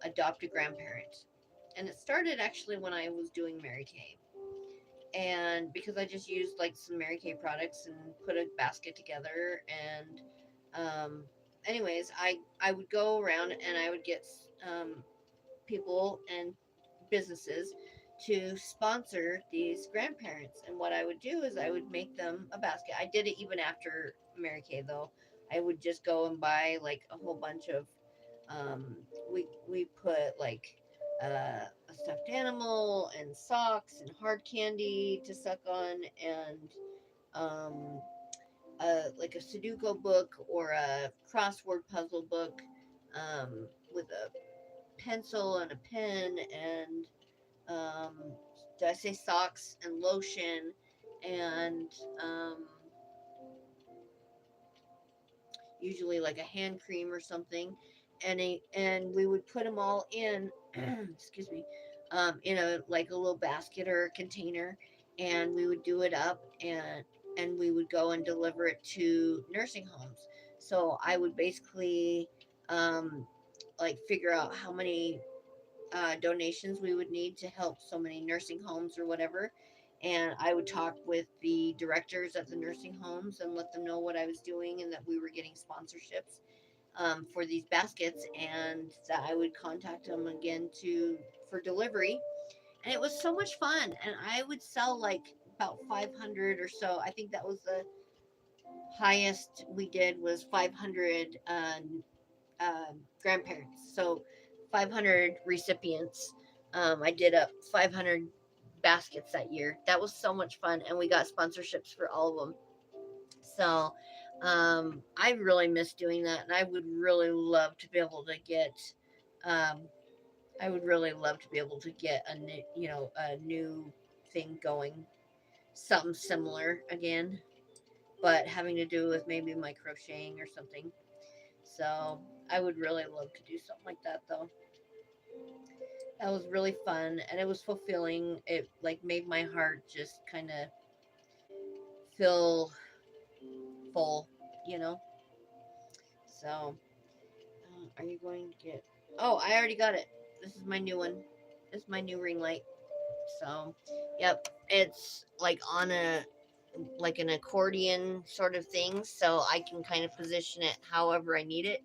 Adopt a Grandparent. And it started actually when I was doing Mary Kay. And because I just used like some Mary Kay products and put a basket together and um, anyways, I would go around and I would get people and businesses to sponsor these grandparents. And what I would do is I would make them a basket. I did it even after Mary Kay though. I would just go and buy like a whole bunch of um we put like a stuffed animal and socks and hard candy to suck on and um like a Sudoku book or a crossword puzzle book with a pencil and a pen and um, did I say socks and lotion and um, usually like a hand cream or something, and we would put them all in, excuse me, in a like a little basket or a container, and we would do it up and we would go and deliver it to nursing homes. So I would basically um, like figure out how many donations we would need to help so many nursing homes or whatever. And I would talk with the directors at the nursing homes and let them know what I was doing and that we were getting sponsorships for these baskets, and that I would contact them again to for delivery. And it was so much fun. And I would sell like about 500 or so. I think that was the highest we did was 500 grandparents. So 500 recipients. I did up 500 baskets that year. That was so much fun, and we got sponsorships for all of them. So I really miss doing that, and I would really love to be able to get. Um, I would really love to be able to get a new, a new thing going, something similar again, but having to do with maybe my crocheting or something. So I would really love to do something like that though. That was really fun and it was fulfilling. It like made my heart just kind of feel full, you know. So, are you going to get? Oh, I already got it. This is my new one. This is my new ring light. So, yep, it's like on a like an accordion sort of thing, so I can kind of position it however I need it,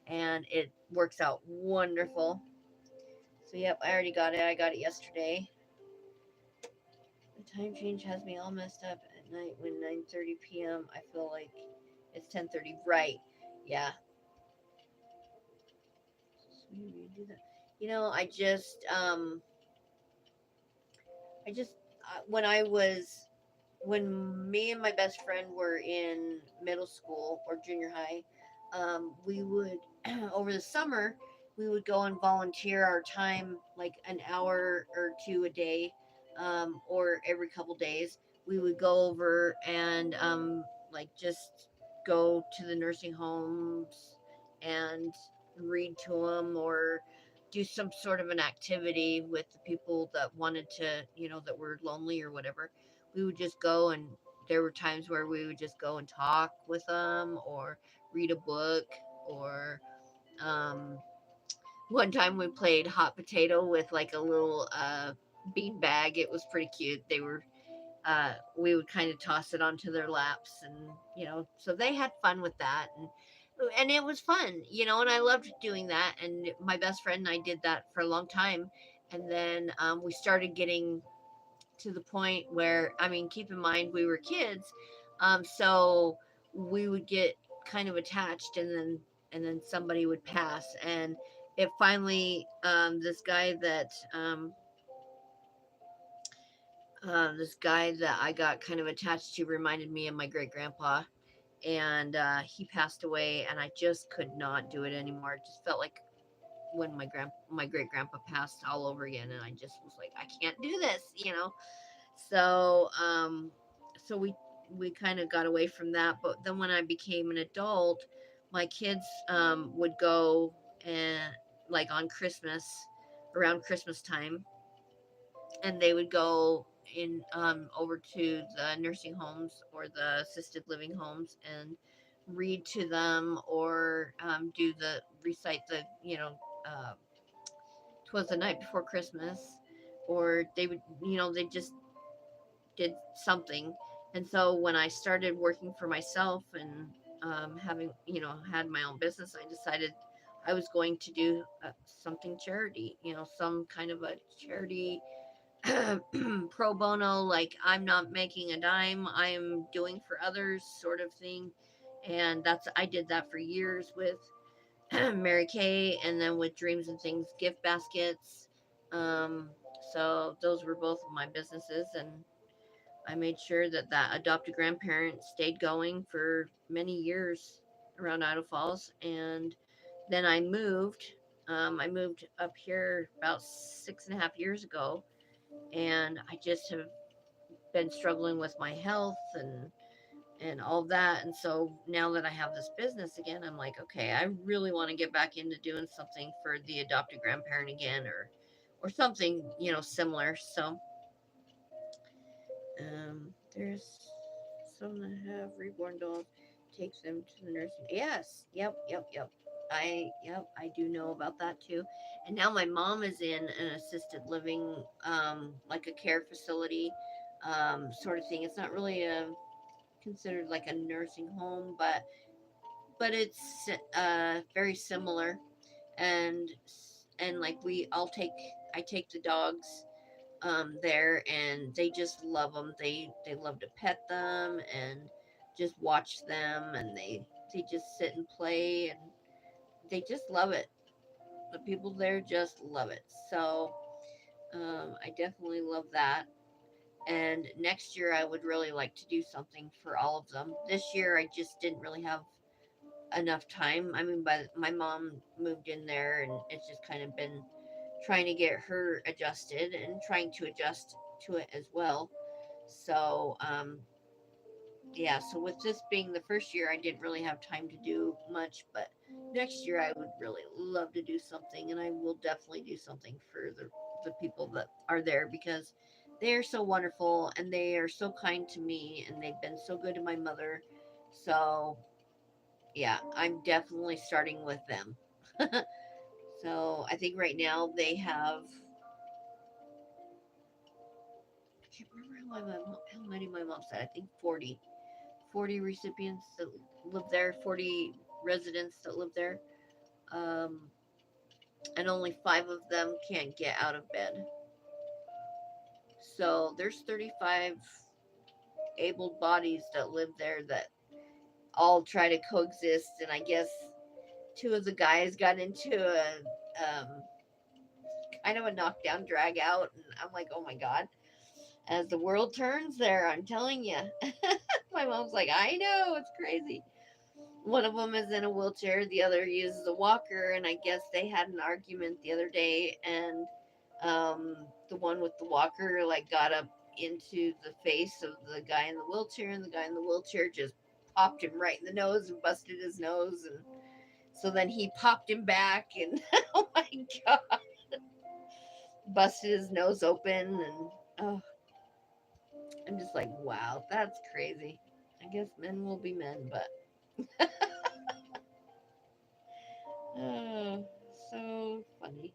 and it works out wonderful. So, yep, I already got it. I got it yesterday. The time change has me all messed up at night when 9:30 p.m. I feel like it's 10:30. Right. Yeah. So you do that. You know, I just when I was when me and my best friend were in middle school or junior high, we would over the summer we would go and volunteer our time like an hour or two a day, or every couple days. We would go over and like just go to the nursing homes and read to them or do some sort of an activity with the people that wanted to, that were lonely or whatever. We would just go, and there were times where we would just go and talk with them or read a book or um, one time we played hot potato with like a little bean bag. It was pretty cute. They were we would kind of toss it onto their laps, and so they had fun with that, and it was fun, and I loved doing that, and my best friend and I did that for a long time. And then we started getting to the point where, I mean, keep in mind we were kids, so we would get kind of attached, and then somebody would pass, and it finally this guy that I got kind of attached to reminded me of my great grandpa, and he passed away, and I just could not do it anymore. It just felt like when my great grandpa passed all over again, and I just was like, I can't do this. So we kind of got away from that. But then when I became an adult, my kids would go and like on Christmas, around Christmas time, and they would go in over to the nursing homes or the assisted living homes and read to them or do the recite the twas the night before Christmas, or they would they just did something. And so when I started working for myself and having, had my own business, I decided I was going to do something charity, some kind of a charity pro bono, like I'm not making a dime, I'm doing for others sort of thing. And I did that for years with Mary Kay, and then with Dreams and Things gift baskets. Um, so those were both of my businesses, and I made sure that that adopted grandparent stayed going for many years around Idaho Falls. And then I moved. I moved up here about 6.5 years ago, and I just have been struggling with my health and all that. And so now that I have this business again, I'm like, okay, I really want to get back into doing something for the adopted grandparent again, or something, similar. So there's some that have reborn dolls, takes them to the nursing. Yes, yep. I do know about that too. And now my mom is in an assisted living, like a care facility, sort of thing. It's not really considered like a nursing home, but it's very similar. and and like I take the dogs there, and they just love them. They love to pet them and just watch them, and they just sit and play, and they just love it. The people there just love it. So I definitely love that. And next year I would really like to do something for all of them. This year I just didn't really have enough time. I mean, by my mom moved in there, and it's just kind of been trying to get her adjusted and trying to adjust to it as well. So, yeah, so with this being the first year, I didn't really have time to do much, but next year I would really love to do something, and I will definitely do something for the people that are there, because they are so wonderful and they are so kind to me, and they've been so good to my mother. So, yeah, I'm definitely starting with them. So I think right now they have, I can't remember how many my mom said. I think 40 recipients that live there, 40 residents that live there. Um, and only 5 of them can't get out of bed. So there's 35 able bodies that live there that all try to coexist. And I guess two of the guys got into a kind of a knockdown drag out. And I'm like, oh my God, as the world turns there, I'm telling you. My mom's like, I know, it's crazy. One of them is in a wheelchair, the other uses a walker, and I guess they had an argument the other day, and the one with the walker like got up into the face of the guy in the wheelchair, and the guy in the wheelchair just popped him right in the nose and busted his nose, and so then he popped him back, and oh my God, busted his nose open, and oh, I'm just like, wow, that's crazy. I guess men will be men, but oh, so funny.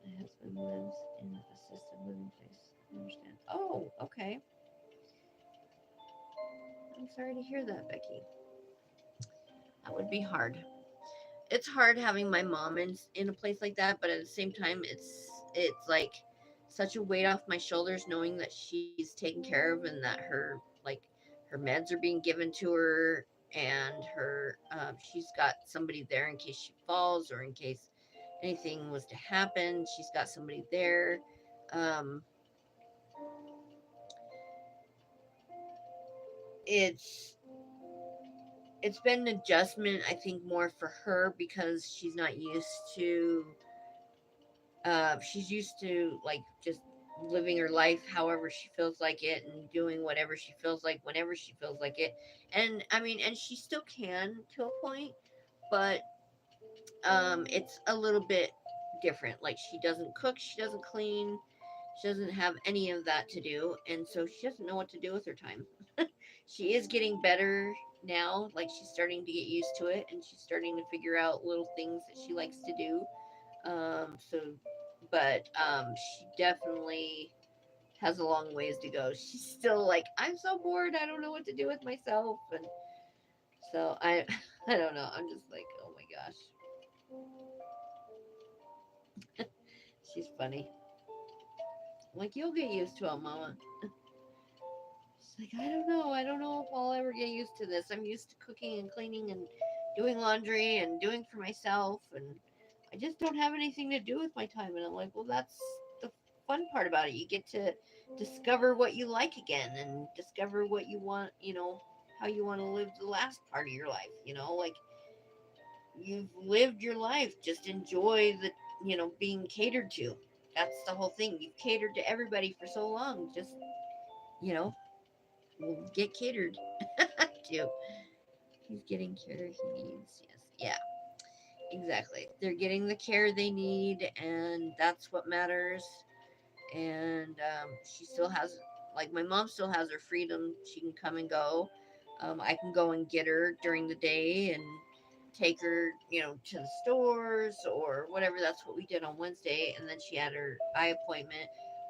My husband lives in assisted living place. I understand. Oh, okay. I'm sorry to hear that, Becky. That would be hard. It's hard having my mom in a place like that, but at the same time, it's like such a weight off my shoulders knowing that she's taken care of, and that her meds are being given to her, and her she's got somebody there in case she falls, or in case anything was to happen. She's got somebody there. Um, it's it's been an adjustment, I think, more for her, because she's used to like just living her life however she feels like it, and doing whatever she feels like whenever she feels like it. And I mean, and she still can to a point, but it's a little bit different. Like, she doesn't cook, she doesn't clean, she doesn't have any of that to do, and so she doesn't know what to do with her time. She is getting better now. Like, she's starting to get used to it, and she's starting to figure out little things that she likes to do. So, but she definitely has a long ways to go. She's still like, I'm so bored. I don't know what to do with myself. And so I, I don't know. I'm just like, oh my gosh, she's funny. I'm like, you'll get used to it, Mama. She's like, I don't know. I don't know if I'll ever get used to this. I'm used to cooking and cleaning and doing laundry and doing for myself. And I just don't have anything to do with my time. And I'm like, well, that's the fun part about it. You get to discover what you like again and discover what you want, how you want to live the last part of your life, like you've lived your life. Just enjoy the, being catered to. That's the whole thing. You've catered to everybody for so long. Just, you know, get catered to. He's getting care he needs. Yes. Yeah, exactly. They're getting the care they need, and that's what matters. And she still has, like, my mom still has her freedom. She can come and go. I can go and get her during the day and take her, to the stores or whatever. That's what we did on Wednesday. And then she had her eye appointment.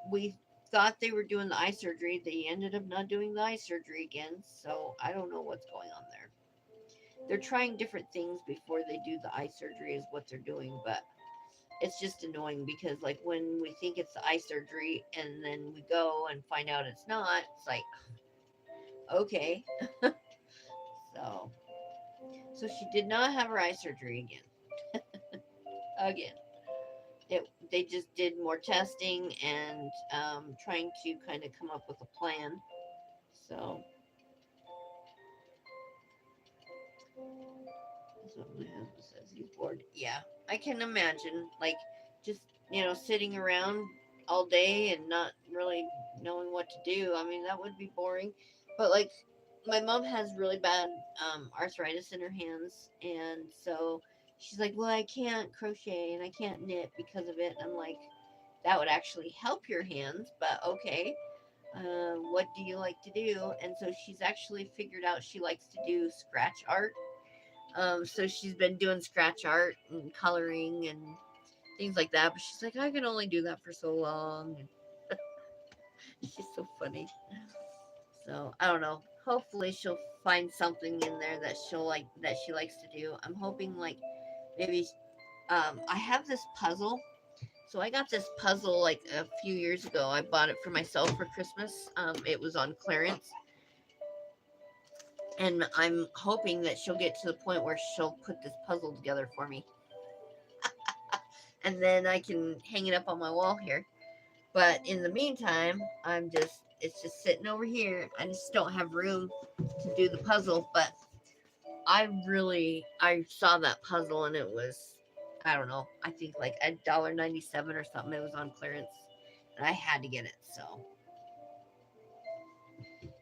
We thought they were doing the eye surgery. They ended up not doing the eye surgery again. So I don't know what's going on there. They're trying different things before they do the eye surgery, is what they're doing. But it's just annoying because, like, when we think it's the eye surgery and then we go and find out it's not, it's like, okay. So, so she did not have her eye surgery again. They just did more testing and trying to kind of come up with a plan. So that's what my husband says. He's bored. Yeah, I can imagine. Like, just, sitting around all day and not really knowing what to do. I mean, that would be boring. But, like, my mom has really bad arthritis in her hands. And so she's like, well, I can't crochet and I can't knit because of it. And I'm like, that would actually help your hands. But okay. What do you like to do? And so she's actually figured out she likes to do scratch art. So she's been doing scratch art and coloring and things like that. But she's like, I can only do that for so long. And she's so funny. So I don't know. Hopefully she'll find something in there that she likes to do. I'm hoping, like, maybe I have this puzzle. So I got this puzzle like a few years ago. I bought it for myself for Christmas. It was on clearance, and I'm hoping that she'll get to the point where she'll put this puzzle together for me, and then I can hang it up on my wall here. But in the meantime, it's just sitting over here. I just don't have room to do the puzzle. But I saw that puzzle and it was, I don't know, I think like $1.97 or something. It was on clearance, and I had to get it. So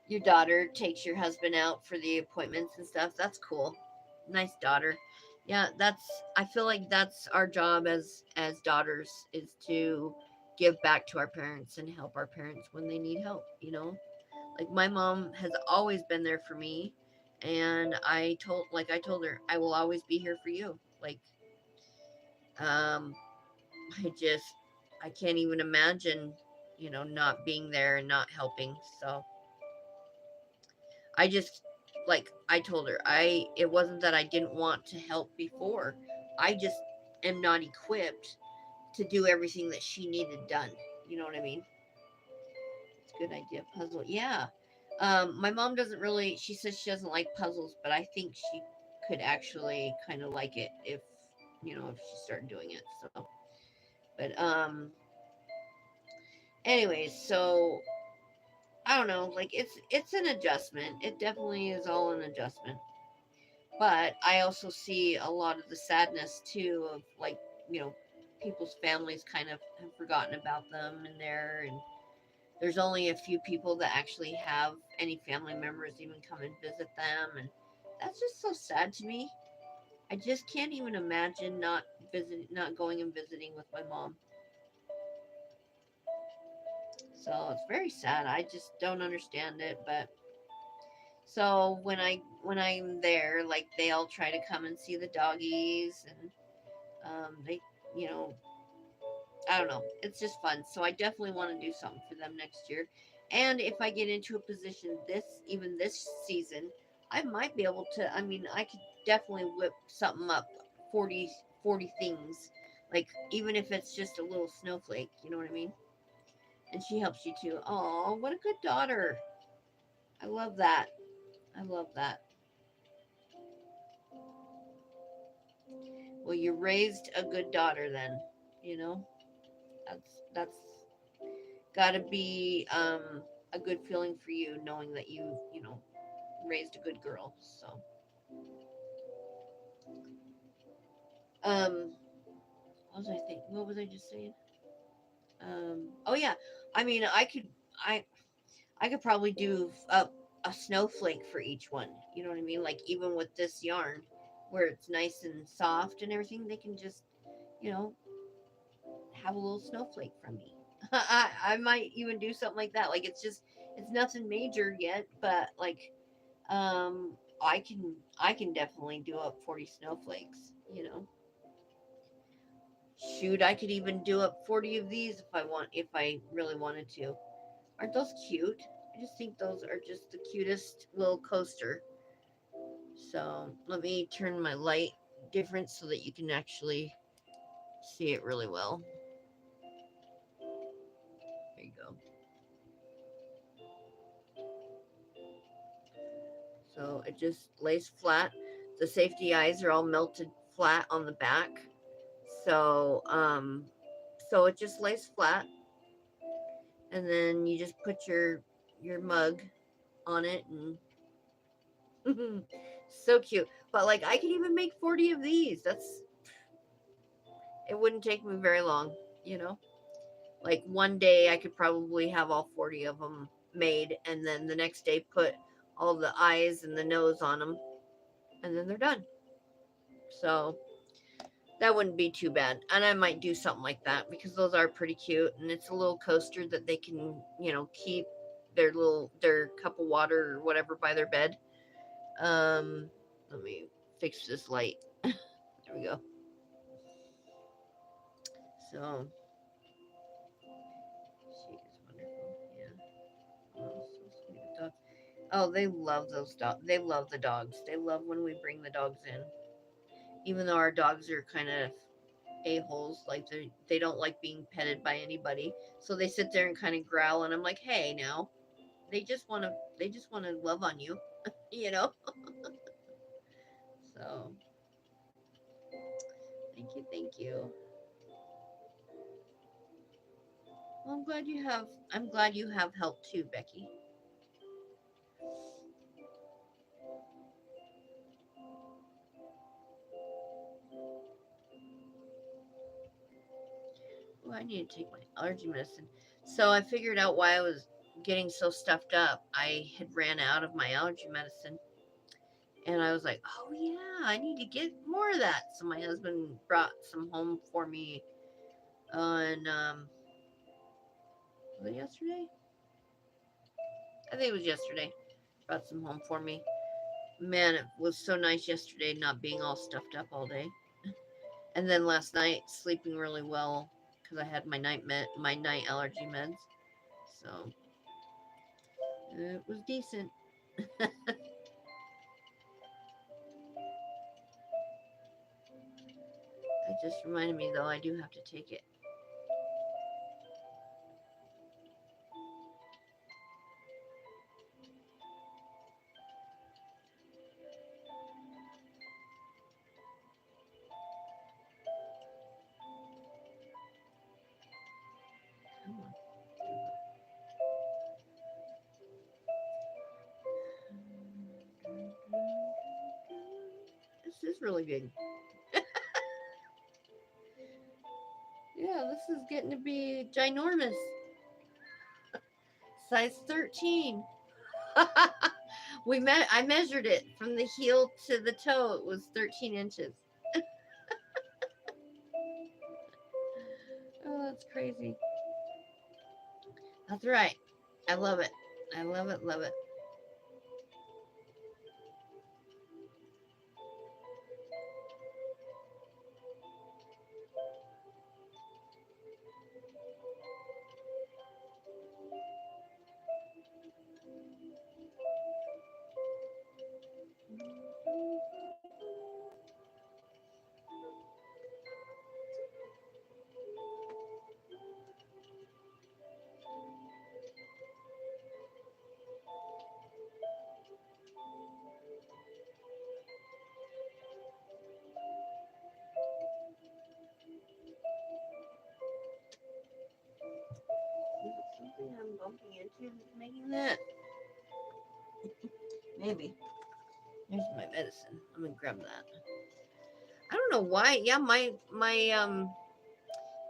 your daughter takes your husband out for the appointments and stuff. That's cool. Nice daughter. Yeah, I feel like that's our job as daughters, is to give back to our parents and help our parents when they need help. Like, my mom has always been there for me, and I told her, I will always be here for you. Like, um I just I can't even imagine, not being there and not helping. So I just, like I told her, I it wasn't that I didn't want to help before. I just am not equipped to do everything that she needed done. You know what I mean? It's a good idea. Puzzle. Yeah. My mom doesn't really, she says she doesn't like puzzles, but I think she could actually kind of like it if she started doing it. So, but anyways, so I don't know, like, it's an adjustment. It definitely is all an adjustment. But I also see a lot of the sadness too of, like, you know, people's families kind of have forgotten about them and there's only a few people that actually have any family members even come and visit them, and that's just so sad to me. I just can't even imagine not going and visiting with my mom. So it's very sad. I just don't understand it, but so when I'm there, like, they all try to come and see the doggies, and they, you know, I don't know. It's just fun. So I definitely want to do something for them next year. And if I get into a position even this season, I might be able to. I mean, I could definitely whip something up 40 things. Like, even if it's just a little snowflake, you know what I mean? And she helps you too. Oh, what a good daughter. I love that. I love that. Well, you raised a good daughter then, you know? That's got to be a good feeling for you knowing that you know, raised a good girl. So, um what was I just saying? Oh yeah. I mean, I could probably do a snowflake for each one. You know what I mean? Like, even with this yarn where it's nice and soft and everything, they can just, you know, have a little snowflake from me. I might even do something like that. Like, it's nothing major yet, but like, I can definitely do up 40 snowflakes, you know. Shoot, I could even do up 40 of these if I really wanted to. Aren't those cute? I just think those are just the cutest little coaster. So let me turn my light different so that you can actually see it really well. There you go. So it just lays flat. The safety eyes are all melted flat on the back. So so it just lays flat, and then you just put your mug on it, and so cute. But like, I could even make 40 of these. It wouldn't take me very long, you know. Like, one day I could probably have all 40 of them made, and then the next day put all the eyes and the nose on them, and then they're done. So that wouldn't be too bad. And I might do something like that because those are pretty cute, and it's a little coaster that they can, keep their cup of water or whatever by their bed. Let me fix this light. There we go. So she is wonderful. Yeah. Oh, so sweet. The dogs. Oh, they love those dogs. They love the dogs. They love when we bring the dogs in. Even though our dogs are kind of a-holes, like they don't like being petted by anybody. So they sit there and kind of growl, and I'm like, "Hey, now." They just want to love on you, you know? So, thank you, thank you. Well, I'm glad you have help too, Becky. Oh, I need to take my allergy medicine. So I figured out why I was getting so stuffed up. I had ran out of my allergy medicine, and I was like, "Oh yeah, I need to get more of that." So my husband brought some home for me on was it yesterday? I think it was yesterday. Brought some home for me. Man, it was so nice yesterday not being all stuffed up all day. And then last night sleeping really well because I had my night allergy meds. So it was decent. It just reminded me though I do have to take it. Come on. This is really big. Yeah, this is getting to be ginormous. Size 13. I measured it from the heel to the toe. It was 13 inches. Oh, that's crazy. That's right. I love it. I love it. Love it. Something I'm bumping into that's making that? Maybe. Here's my medicine. I'm gonna grab that. I don't know why. Yeah, my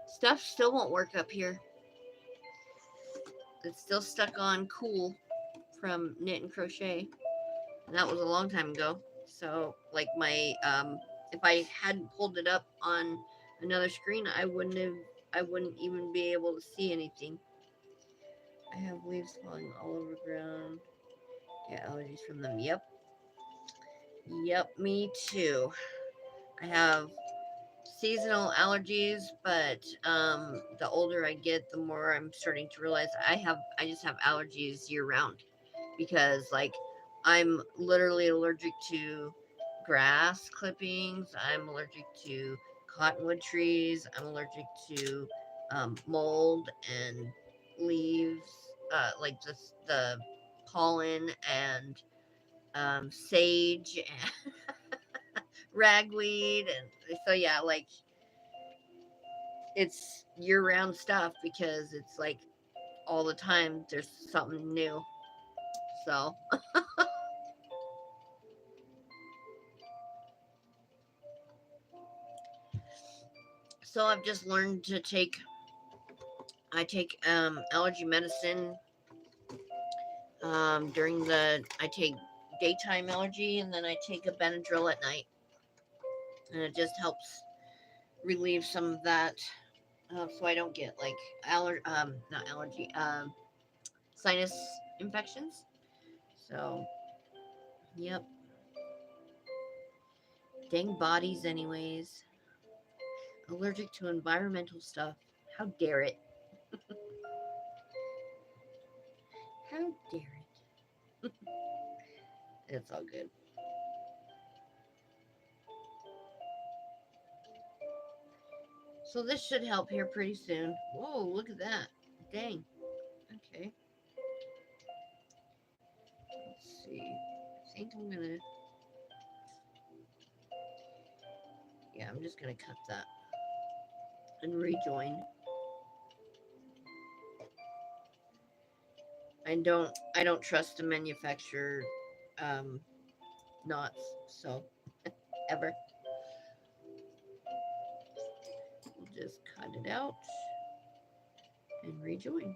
stuff still won't work up here. It's still stuck on cool from knit and crochet. And that was a long time ago. So like my if I hadn't pulled it up on another screen, I wouldn't even be able to see anything. I have leaves falling all over the ground. Get allergies from them. Yep. Yep, me too. I have seasonal allergies, but the older I get, the more I'm starting to realize I just have allergies year round because like I'm literally allergic to grass clippings, I'm allergic to cottonwood trees, I'm allergic to mold and leaves, like the pollen and sage and ragweed, and so yeah, like it's year round stuff because it's like all the time there's something new. So I've just learned to take I take allergy medicine during the I take daytime allergy, and then I take a Benadryl at night, and it just helps relieve some of that, so I don't get like not allergy sinus infections. So yep, dang bodies anyways. Allergic to environmental stuff. How dare it? How dare it? It's all good. So this should help here pretty soon. Whoa, look at that. Dang. Okay. Let's see. I think I'm gonna. Yeah, I'm just gonna cut that and rejoin. I don't trust the manufacturer knots, so ever. We'll just cut it out and rejoin.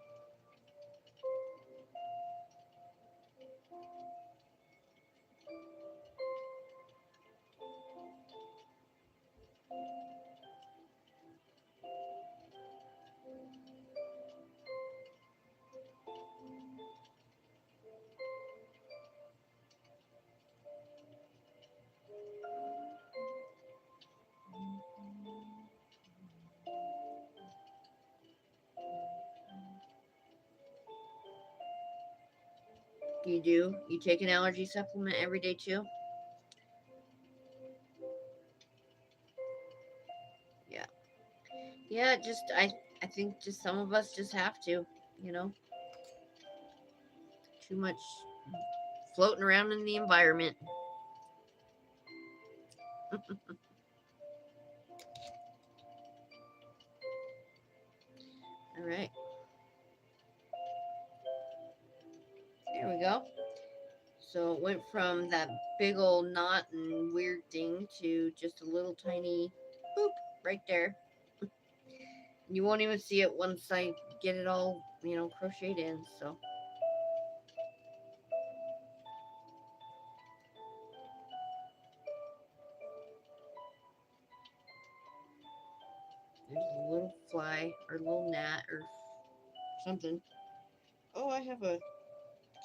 You do? You take an allergy supplement every day too? Yeah. Yeah, just I think just some of us just have to, you know. Too much floating around in the environment. All right. There we go. So it went from that big old knot and weird thing to just a little tiny boop right there. You won't even see it once I get it all, crocheted in. So there's a little fly or a little gnat or something. Oh, I have a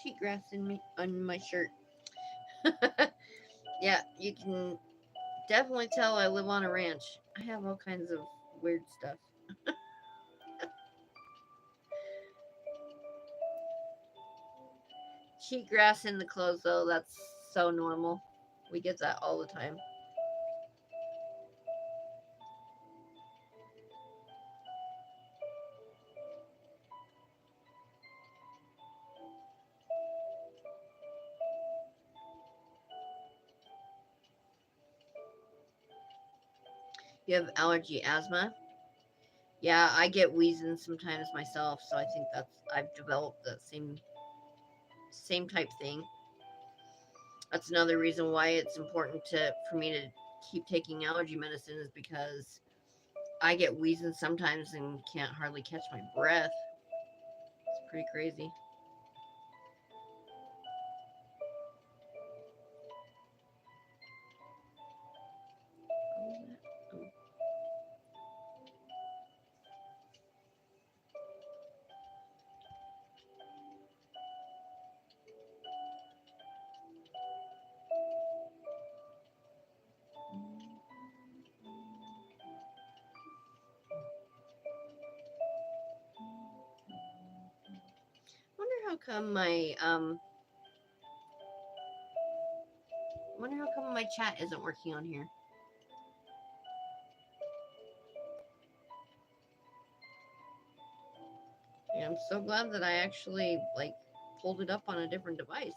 cheatgrass in me on my shirt. Yeah, you can definitely tell I live on a ranch. I have all kinds of weird stuff. Cheatgrass in the clothes, though, that's so normal. We get that all the time. You have allergy asthma? Yeah, I get wheezing sometimes myself, so I think I've developed that same type thing. That's another reason why it's important to for me to keep taking allergy medicine is because I get wheezing sometimes and can't hardly catch my breath. It's pretty crazy. Wonder how come my wonder how come my chat isn't working on here. Yeah, I'm so glad that I actually like pulled it up on a different device.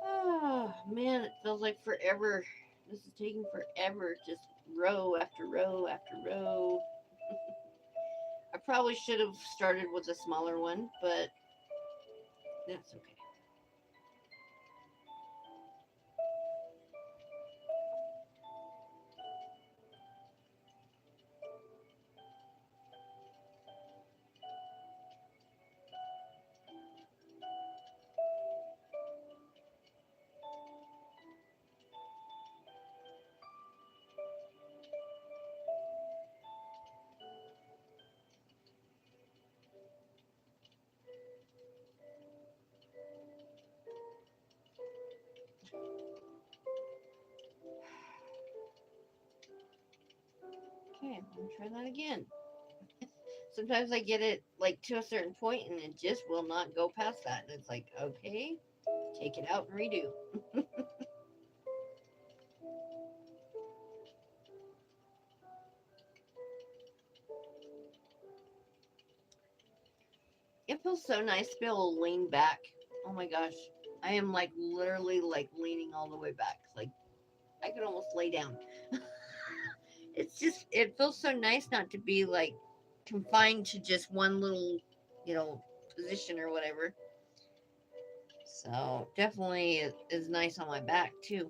Oh man, it feels like forever. This is taking forever. Just row after row after row. I probably should have started with a smaller one, but that's okay. Okay, I'm gonna try that again. Sometimes I get it like to a certain point and it just will not go past that. And it's like, okay, take it out and redo. It feels so nice to be able to lean back. Oh my gosh. I am like literally like leaning all the way back. Like I could almost lay down. It's just it feels so nice not to be like confined to just one little, you know, position or whatever. So definitely is nice on my back too.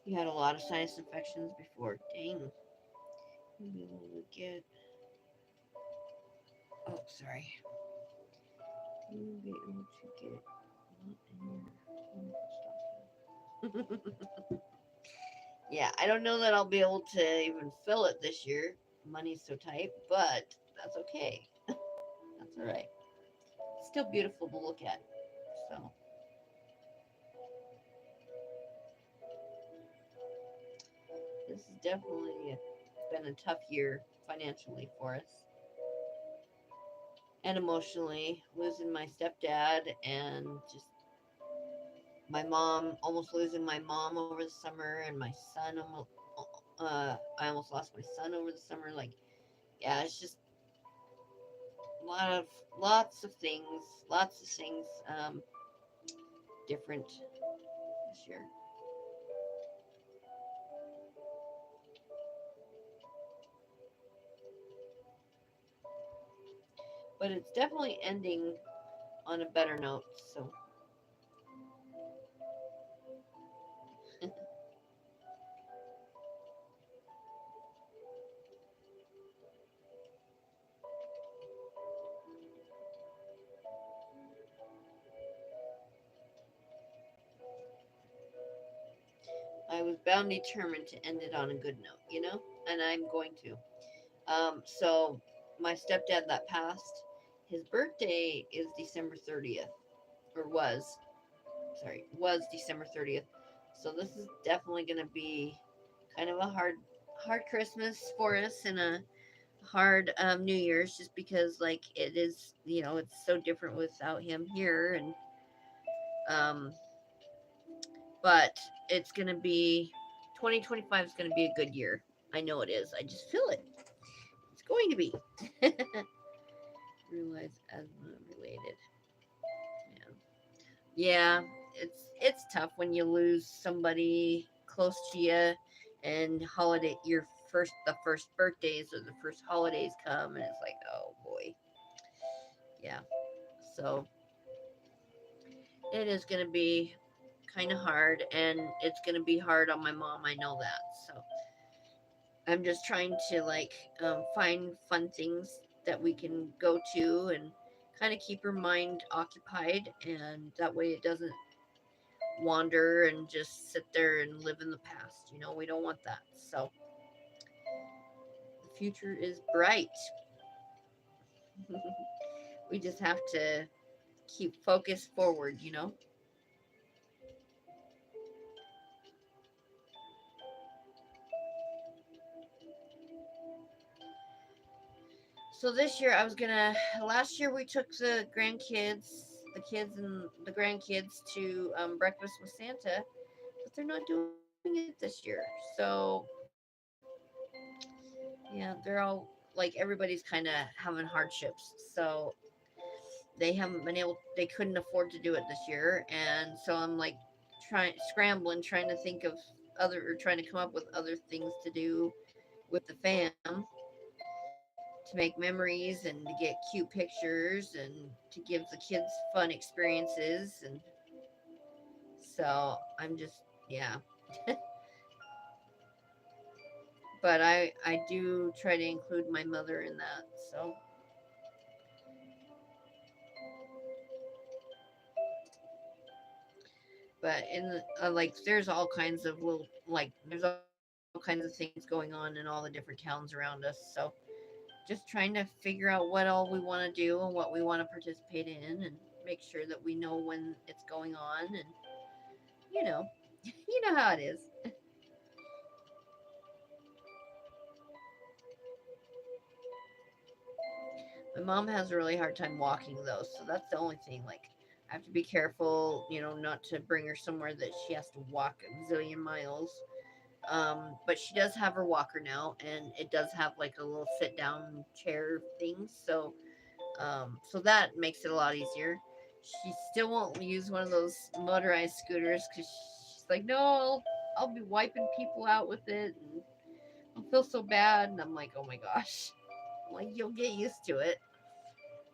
You had a lot of sinus infections before. Dang. You'll be able to get. Oh, sorry. You'll be able to get. Yeah, I don't know that I'll be able to even fill it this year. Money's so tight, but that's okay. That's all right. It's still beautiful to look at. So this has definitely been a tough year financially for us and emotionally. Losing my stepdad and just my mom, almost losing my mom over the summer, and my son almost. I almost lost my son over the summer. Like, yeah, it's just a lot of lots of things different this year. But it's definitely ending on a better note. So was bound determined to end it on a good note, you know? And I'm going to. So my stepdad that passed, his birthday is December 30th, or was December 30th. So this is definitely going to be kind of a hard Christmas for us and a hard New Year's, just because like it is, it's so different without him here. And um but it's going to be 2025 is going to be a good year. I know it is. I just feel it. It's going to be. Realize asthma related. Yeah. Yeah, it's tough when you lose somebody close to you, and holiday your first birthdays or the first holidays come, and it's like, oh boy. Yeah. So it is going to be kind of hard, and it's going to be hard on my mom. I know that. So I'm just trying to like find fun things that we can go to and kind of keep her mind occupied, and that way it doesn't wander and just sit there and live in the past. We don't want that. So the future is bright. We just have to keep focused forward. So this year I was gonna. Last year we took the kids and the grandkids to breakfast with Santa, but they're not doing it this year. So yeah, they're all like everybody's kind of having hardships. So they haven't been able. They couldn't afford to do it this year, and so I'm like scrambling, trying to think of trying to come up with other things to do with the fam to make memories and to get cute pictures and to give the kids fun experiences. And so I'm just, yeah. But I do try to include my mother in that. So but like there's all kinds of there's all kinds of things going on in all the different towns around us. So just trying to figure out what all we want to do and what we want to participate in, and make sure that we know when it's going on. And you know you know how it is. My mom has a really hard time walking though, so that's the only thing. Like, I have to be careful, not to bring her somewhere that she has to walk a zillion miles. But she does have her walker now, and it does have like a little sit down chair thing. So that makes it a lot easier. She still won't use one of those motorized scooters because she's like, no, I'll be wiping people out with it, and I'll feel so bad. And I'm like, oh my gosh, I'm like, you'll get used to it.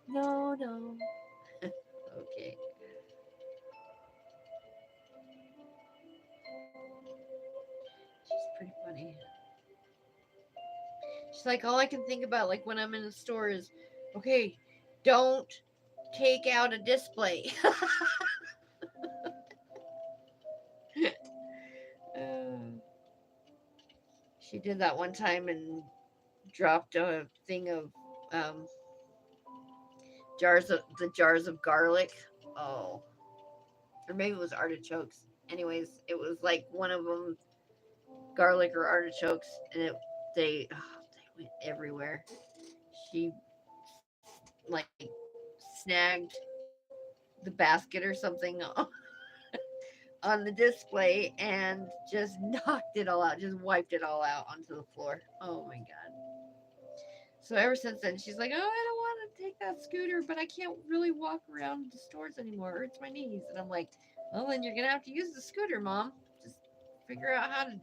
No, no. Okay. She's pretty funny. She's like, all I can think about, like, when I'm in the store is, okay, don't take out a display. Uh, she did that one time and dropped a thing of um, jars of garlic. Oh, or maybe it was artichokes. Anyways, it was like one of them garlic or artichokes, and they went everywhere. She like snagged the basket or something on the display and just knocked it all out, just wiped it all out onto the floor. Oh my god. So ever since then, she's like, "Oh, I don't want to take that scooter, but I can't really walk around the stores anymore. It hurts my knees." And I'm like, "Well, then you're gonna have to use the scooter, Mom. Just figure out how to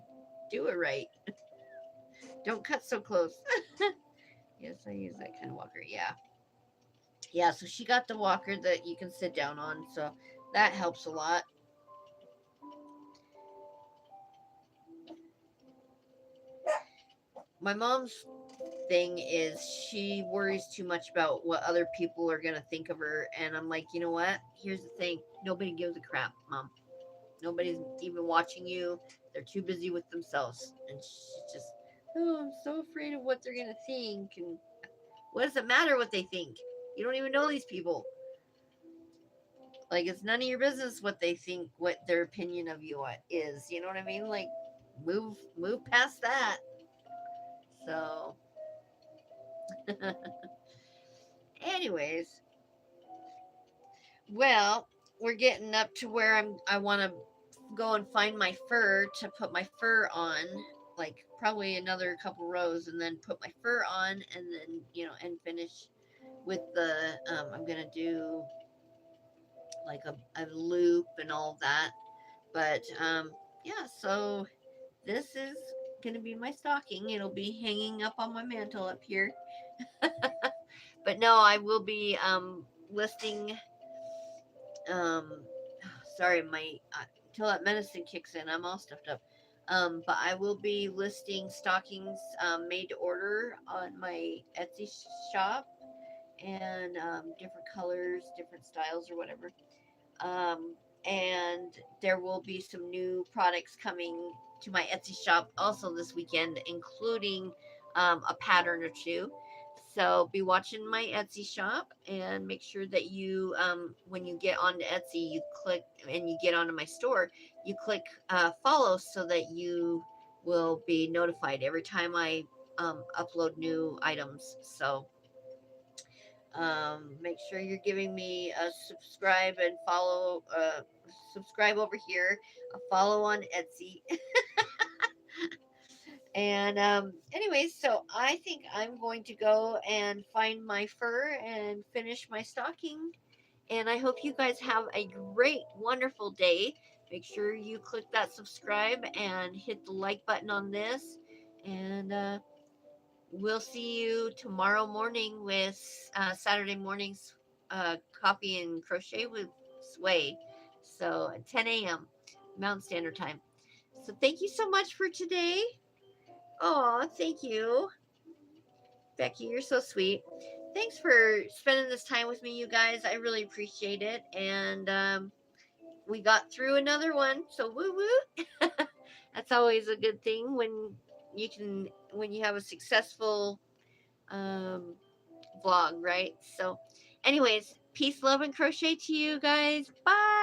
do it right. Don't cut so close." Yes, I use that kind of walker. Yeah, yeah. So she got the walker that you can sit down on, so that helps a lot. My mom's thing is she worries too much about what other people are going to think of her. And I'm like, you know what? Here's the thing, nobody gives a crap, Mom. Nobody's even watching you. They're too busy with themselves. And she's just, oh, I'm so afraid of what they're going to think. And what does it matter what they think? You don't even know these people. Like, it's none of your business what they think, what their opinion of you is. You know what I mean? Like, move past that. So, anyways, well, we're getting up to where I want to go and find my fur to put my fur on, like probably another couple rows, and then put my fur on, and then and finish with the I'm gonna do like a loop and all that. But yeah, so this is gonna be my stocking. It'll be hanging up on my mantle up here. But no, I will be listing um sorry, my until that medicine kicks in, I'm all stuffed up. But I will be listing stockings made to order on my Etsy shop, and different colors, different styles, or whatever. Um, and there will be some new products coming to my Etsy shop also this weekend, including a pattern or two. So be watching my Etsy shop, and make sure that you, when you get onto Etsy, you click and you get onto my store, you click follow so that you will be notified every time I upload new items. So make sure you're giving me a subscribe and follow. Subscribe over here, a follow on Etsy. And anyways, so I think I'm going to go and find my fur and finish my stocking. And I hope you guys have a great, wonderful day. Make sure you click that subscribe and hit the like button on this. And we'll see you tomorrow morning with Saturday morning's Coffee and Crochet with Sway. So at 10 a.m. Mountain Standard Time. So thank you so much for today. Oh, thank you, Becky. You're so sweet. Thanks for spending this time with me, you guys. I really appreciate it. And we got through another one. So woo woo. That's always a good thing when you have a successful um, vlog, right? So, anyways, peace, love, and crochet to you guys. Bye.